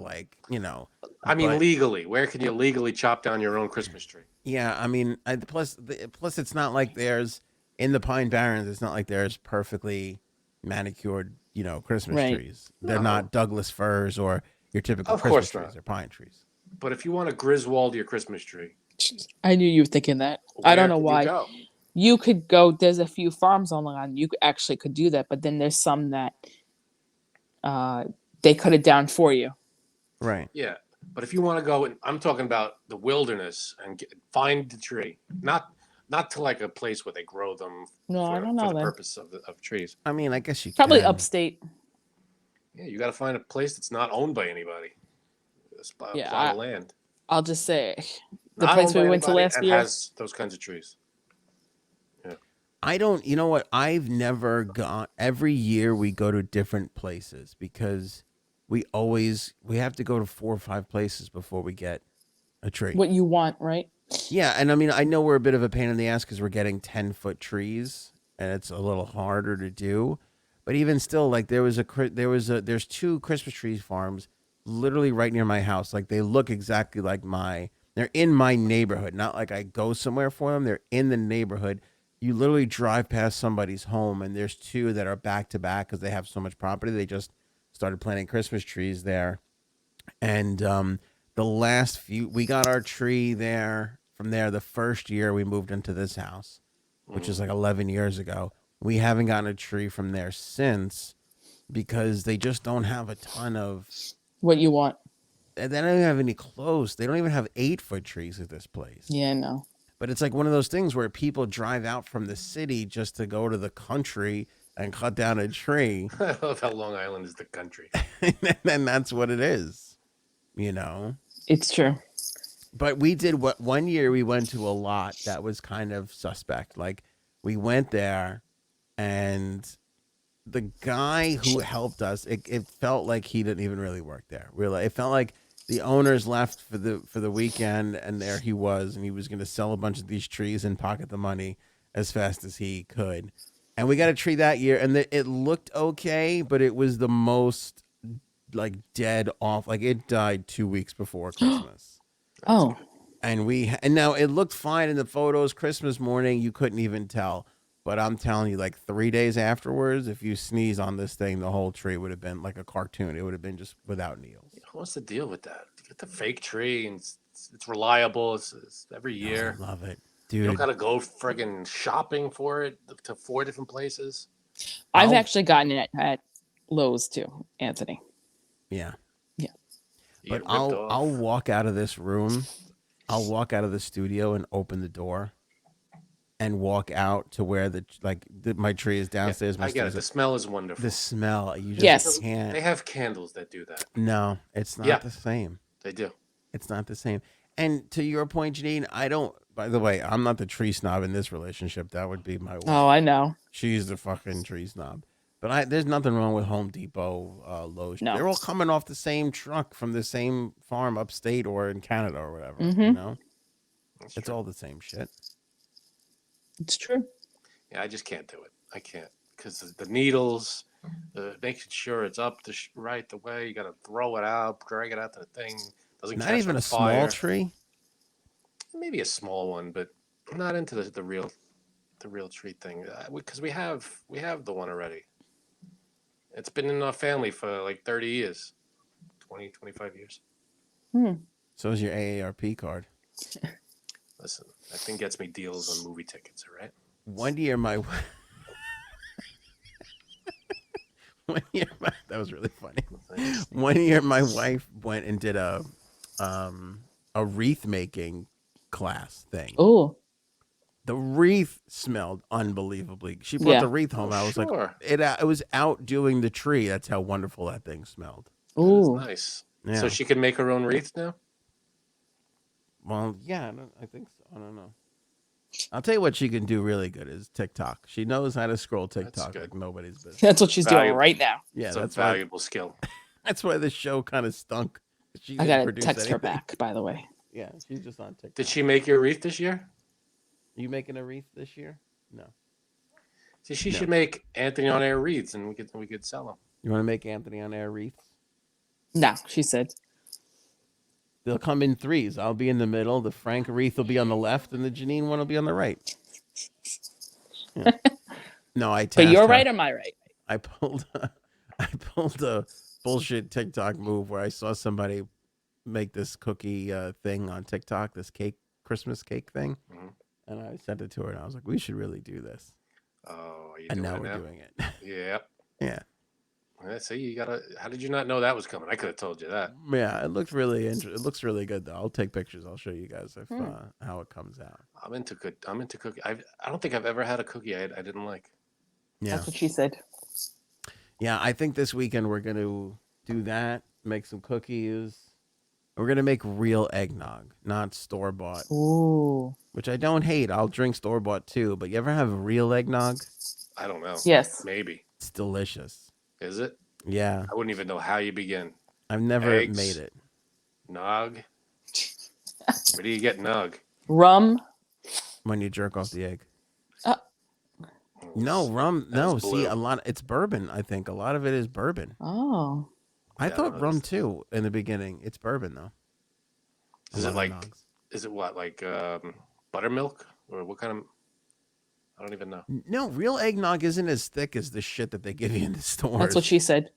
I mean, but- legally, where can you legally chop down your own Christmas tree? Yeah, I mean, plus it's not like there's in the Pine Barrens. It's not like there's perfectly manicured, Christmas Right. trees. They're No. not Douglas firs or your typical Of Christmas course trees. not. They're pine trees. But if you want to Griswold your Christmas tree, I knew you were thinking that. I don't know where why. could you go? You could go. There's a few farms on Long Island. You actually could do that, but then there's some that they cut it down for you. Right. Yeah, but if you want to go, I'm talking about the wilderness and find the tree, not to like a place where they grow them No, I don't for know the then. purpose of trees. I mean, I guess you Probably can. upstate. Yeah, you got to find a place that's not owned by anybody. A Yeah, plot of land. I'll just say the Not place owned we by went to anybody last and year. has those kinds of trees. I don't, you know what? I've never gone, every year we go to different places because we have to go to 4 or 5 places before we get a tree. What you want, right? Yeah. And I mean, I know we're a bit of a pain in the ass because we're getting 10-foot trees and it's a little harder to do. But even still, like there's 2 Christmas tree farms literally right near my house. Like they look exactly like they're in my neighborhood, not like I go somewhere for them. They're in the neighborhood. You literally drive past somebody's home and there's 2 that are back to back because they have so much property. They just started planting Christmas trees there. And the last few, we got our tree there. From there, the first year we moved into this house, which is like 11 years ago. We haven't gotten a tree from there since because they just don't have a ton of. What you want. They don't even have any close. They don't even have 8-foot trees at this place. Yeah, no. But it's like one of those things where people drive out from the city just to go to the country and cut down a tree. I love how Long Island is the country. And that's what it is, It's true. But we did one year we went to a lot that was kind of suspect. Like we went there and the guy who helped us, it felt like he didn't even really work there. Really, it felt like the owners left for the weekend, and there he was, and he was going to sell a bunch of these trees and pocket the money as fast as he could. And we got a tree that year, and it looked okay, but it was the most like dead off. Like it died 2 weeks before Christmas. Oh, And now it looked fine in the photos. Christmas morning, you couldn't even tell. But I'm telling you, like 3 days afterwards, if you sneeze on this thing, the whole tree would have been like a cartoon. It would have been just without needles. What's the deal with that? You get the fake tree, and it's reliable. It's every Oh, year. I love it, You don't dude. gotta go friggin' shopping for it to 4 different places. I've I'll- actually gotten it at Lowe's too, Anthony. Yeah. Yeah. You But get ripped off. I'll walk out of this room. I'll walk out of the studio and open the door, and walk out to where my tree is downstairs. My I get it. stairs The smell is wonderful. the smell, you just Yes. can't. They have candles that do that. No, it's not Yeah. the same. They do. It's not the same. And to your point, Janine, I don't. By the way, I'm not the tree snob in this relationship. That would be my wife. Oh, I know. She's the fucking tree snob. But there's nothing wrong with Home Depot, Lowe's. No. They're all coming off the same truck from the same farm upstate or in Canada or whatever. You Mhm. know, That's it's true. all the same shit. It's true. Yeah, I just can't do it. I can't because the needles, making sure it's up right the way. You got to throw it out, drag it out to the thing. Doesn't Not catch even on a fire. small tree. Maybe a small one, but I'm not into the real tree thing because we have the one already. It's been in our family for like 30 years, 20, 25 years. So is your AARP card. Listen, that thing gets me deals on movie tickets, all right? One year, that was really funny. Thanks. One year, my wife went and did a wreath making class thing. Oh, The wreath smelled unbelievably. She brought Yeah. the wreath home. I was like, Sure. it was outdoing the tree. That's how wonderful that thing smelled. That's ooh. nice. Yeah. So she can make her own wreath now? Well, yeah, I think so. I don't know. I'll tell you what she can do really good is TikTok. She knows how to scroll TikTok good. like nobody's business. That's what she's doing Valuable. right now. Yeah, It's a that's why. valuable skill. That's why the show kind of stunk. She I didn't gotta produce text her anything. back, by the way. Yeah, she's just on TikTok. Did she make your wreath this year? You making a wreath this year? No. See, she No. should make Anthony on air wreaths, and we could sell them. You want to make Anthony on air wreaths? No, she said. They'll come in threes. I'll be in the middle. The Frank wreath will be on the left, and the Janine one will be on the right. Yeah. No, I. But tasked you're her. right, am I right? I pulled a bullshit TikTok move where I saw somebody make this cookie thing on TikTok, this Christmas cake thing, Mhm. and I sent it to her, and I was like, "We should really do this." Oh, are you And doing now it we're now? doing it. Yeah. Yeah, See, you gotta. How did you not know that was coming? I could have told you that. yeah. It looks really it looks really good though. I'll take pictures. I'll show you guys if how it comes out. I'm into cookie. I don't think I've ever had a cookie I didn't like. Yeah, That's what she said. yeah. I think this weekend we're gonna do that. Make some cookies. We're gonna make real eggnog, not store bought. Ooh. Which I don't hate. I'll drink store bought too. But you ever have real eggnog? I don't know. Yes. Maybe. It's delicious. Is it? Yeah, I wouldn't even know how you begin. I've never Eggs. made it. Nog. Where do you get nog? Rum. When you jerk off the egg. Uh. No, rum. That No, was see, blue. it's bourbon. I think a lot of it is bourbon. Oh. I Yeah, I thought don't rum know. too in the beginning. It's bourbon though. A Is lot it of like? nogs. Is it what like buttermilk or what kind of? I don't even know. No, real eggnog isn't as thick as the shit that they give you in the stores. That's what she said.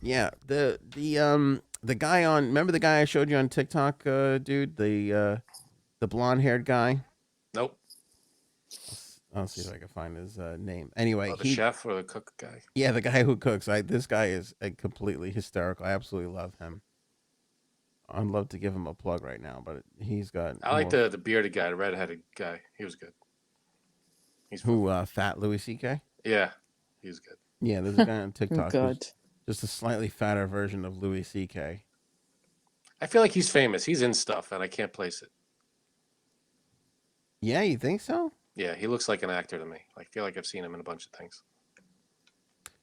Yeah, the guy on. Remember the guy I showed you on TikTok, dude? The blonde haired guy. Nope. I'll see if I can find his name. Anyway, Oh, the chef or the cook guy. yeah, the guy who cooks. This guy is completely hysterical. I absolutely love him. I'd love to give him a plug right now, but he's got. I like the bearded guy, the redheaded guy. He was good. He's Fat Louis C.K. Yeah, he was good. Yeah, there's a guy on Oh, TikTok. who's God. just a slightly fatter version of Louis C.K. I feel like he's famous. He's in stuff, and I can't place it. Yeah, you think so? Yeah, he looks like an actor to me. I feel like I've seen him in a bunch of things.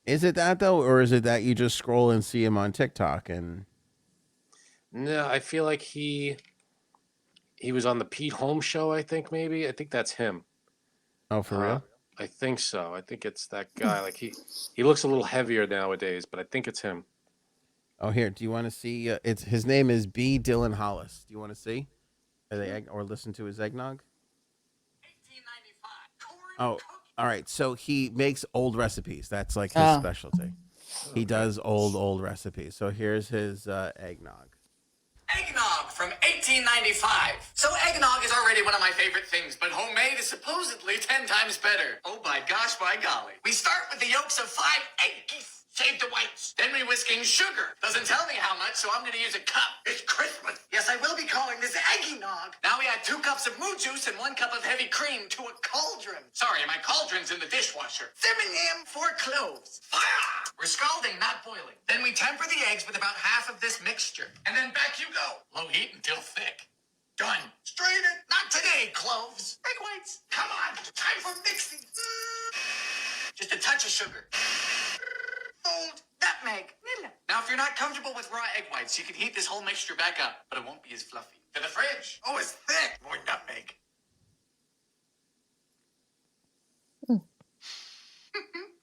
Is it that though, or is it that you just scroll and see him on TikTok and? No, I feel like he was on the Pete Holmes show. I think that's him. Oh, for real? I think so. I think it's that guy. Like he looks a little heavier nowadays, but I think it's him. Oh, here. Do you want to see? It's his name is B. Dylan Hollis. Do you want to see? Or listen to his eggnog? 1895. Oh, all right. So he makes old recipes. That's like his specialty. He does old recipes. So here's his eggnog. Eggnog from 1895. So eggnog is already one of my favorite things, but homemade is supposedly 10 times better. Oh my gosh, by golly. We start with the yolks of 5 egg geese. Shave the whites. Then we whisk in sugar. Doesn't tell me how much, so I'm going to use a cup. It's Christmas. Yes, I will be calling this eggy nog. Now we add 2 cups of moo juice and 1 cup of heavy cream to a cauldron. Sorry, my cauldron's in the dishwasher. Simming in 4 cloves. Fire! We're scalding, not boiling. Then we temper the eggs with about half of this mixture. And then back you go. Low heat until thick. Done. Strain it. Not today, cloves. Egg whites. Come on. Time for mixing. Just a touch of sugar. Fold. Nutmeg. Now, if you're not comfortable with raw egg whites, you can heat this whole mixture back up, but it won't be as fluffy. To the fridge. Oh, it's thick. More nutmeg.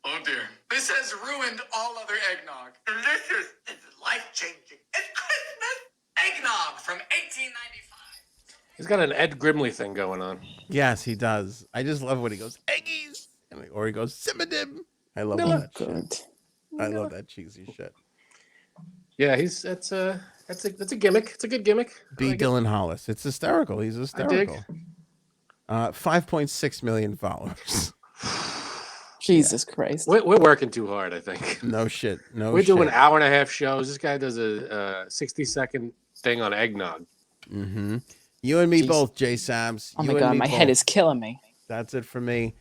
Oh dear. This has ruined all other eggnog. Delicious. It's life-changing. It's Christmas. Eggnog from 1895. He's got an Ed Grimley thing going on. Yes, he does. I just love when he goes eggies, or he goes simmadim. I love Oh, that good. shit. I love that cheesy shit. Yeah, that's a gimmick. It's a good gimmick. B. Dylan Hollis. It's hysterical. He's hysterical. 5.6 million followers. Jesus Christ. We're working too hard, I think. No shit. No We're shit. doing hour-and-a-half shows. This guy does a 60-second thing on eggnog. Mm-hmm. You and me Jeez. both, J. Sabs. Oh You my and God, me my both. head is killing me. That's it for me.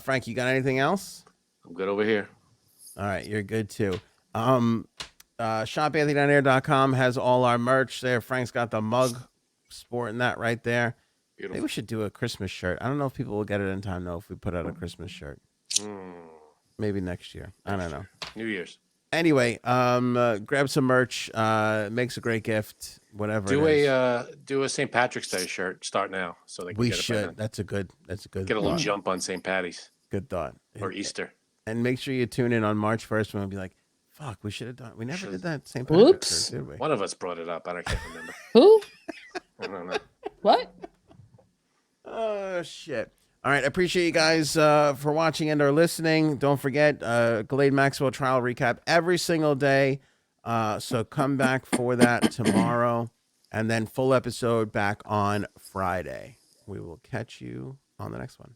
Frank, you got anything else? I'm good over here. All right, you're good too. ShopAnthonyDownAir.com has all our merch there. Frank's got the mug, sporting that right there. Beautiful. Maybe we should do a Christmas shirt. I don't know if people will get it in time though if we put out a Christmas shirt. Maybe next year. I don't know. New Year's. Anyway, grab some merch. Makes a great gift. Whatever. Do a St. Patrick's Day shirt. Start now, so they can We get it by then. should. That's a good. Get a little jump on St. Patty's Good thought. or Easter. And make sure you tune in on March 1st when we'll be like, fuck, we should have done. We never did that St. Whoops. Patrick's shirt, did we? One of us brought it up. I can't remember. Who? I don't know. What? Oh shit. All right, I appreciate you guys for watching and or listening. Don't forget, Ghislaine Maxwell trial recap every single day. So come back for that tomorrow, and then full episode back on Friday. We will catch you on the next one.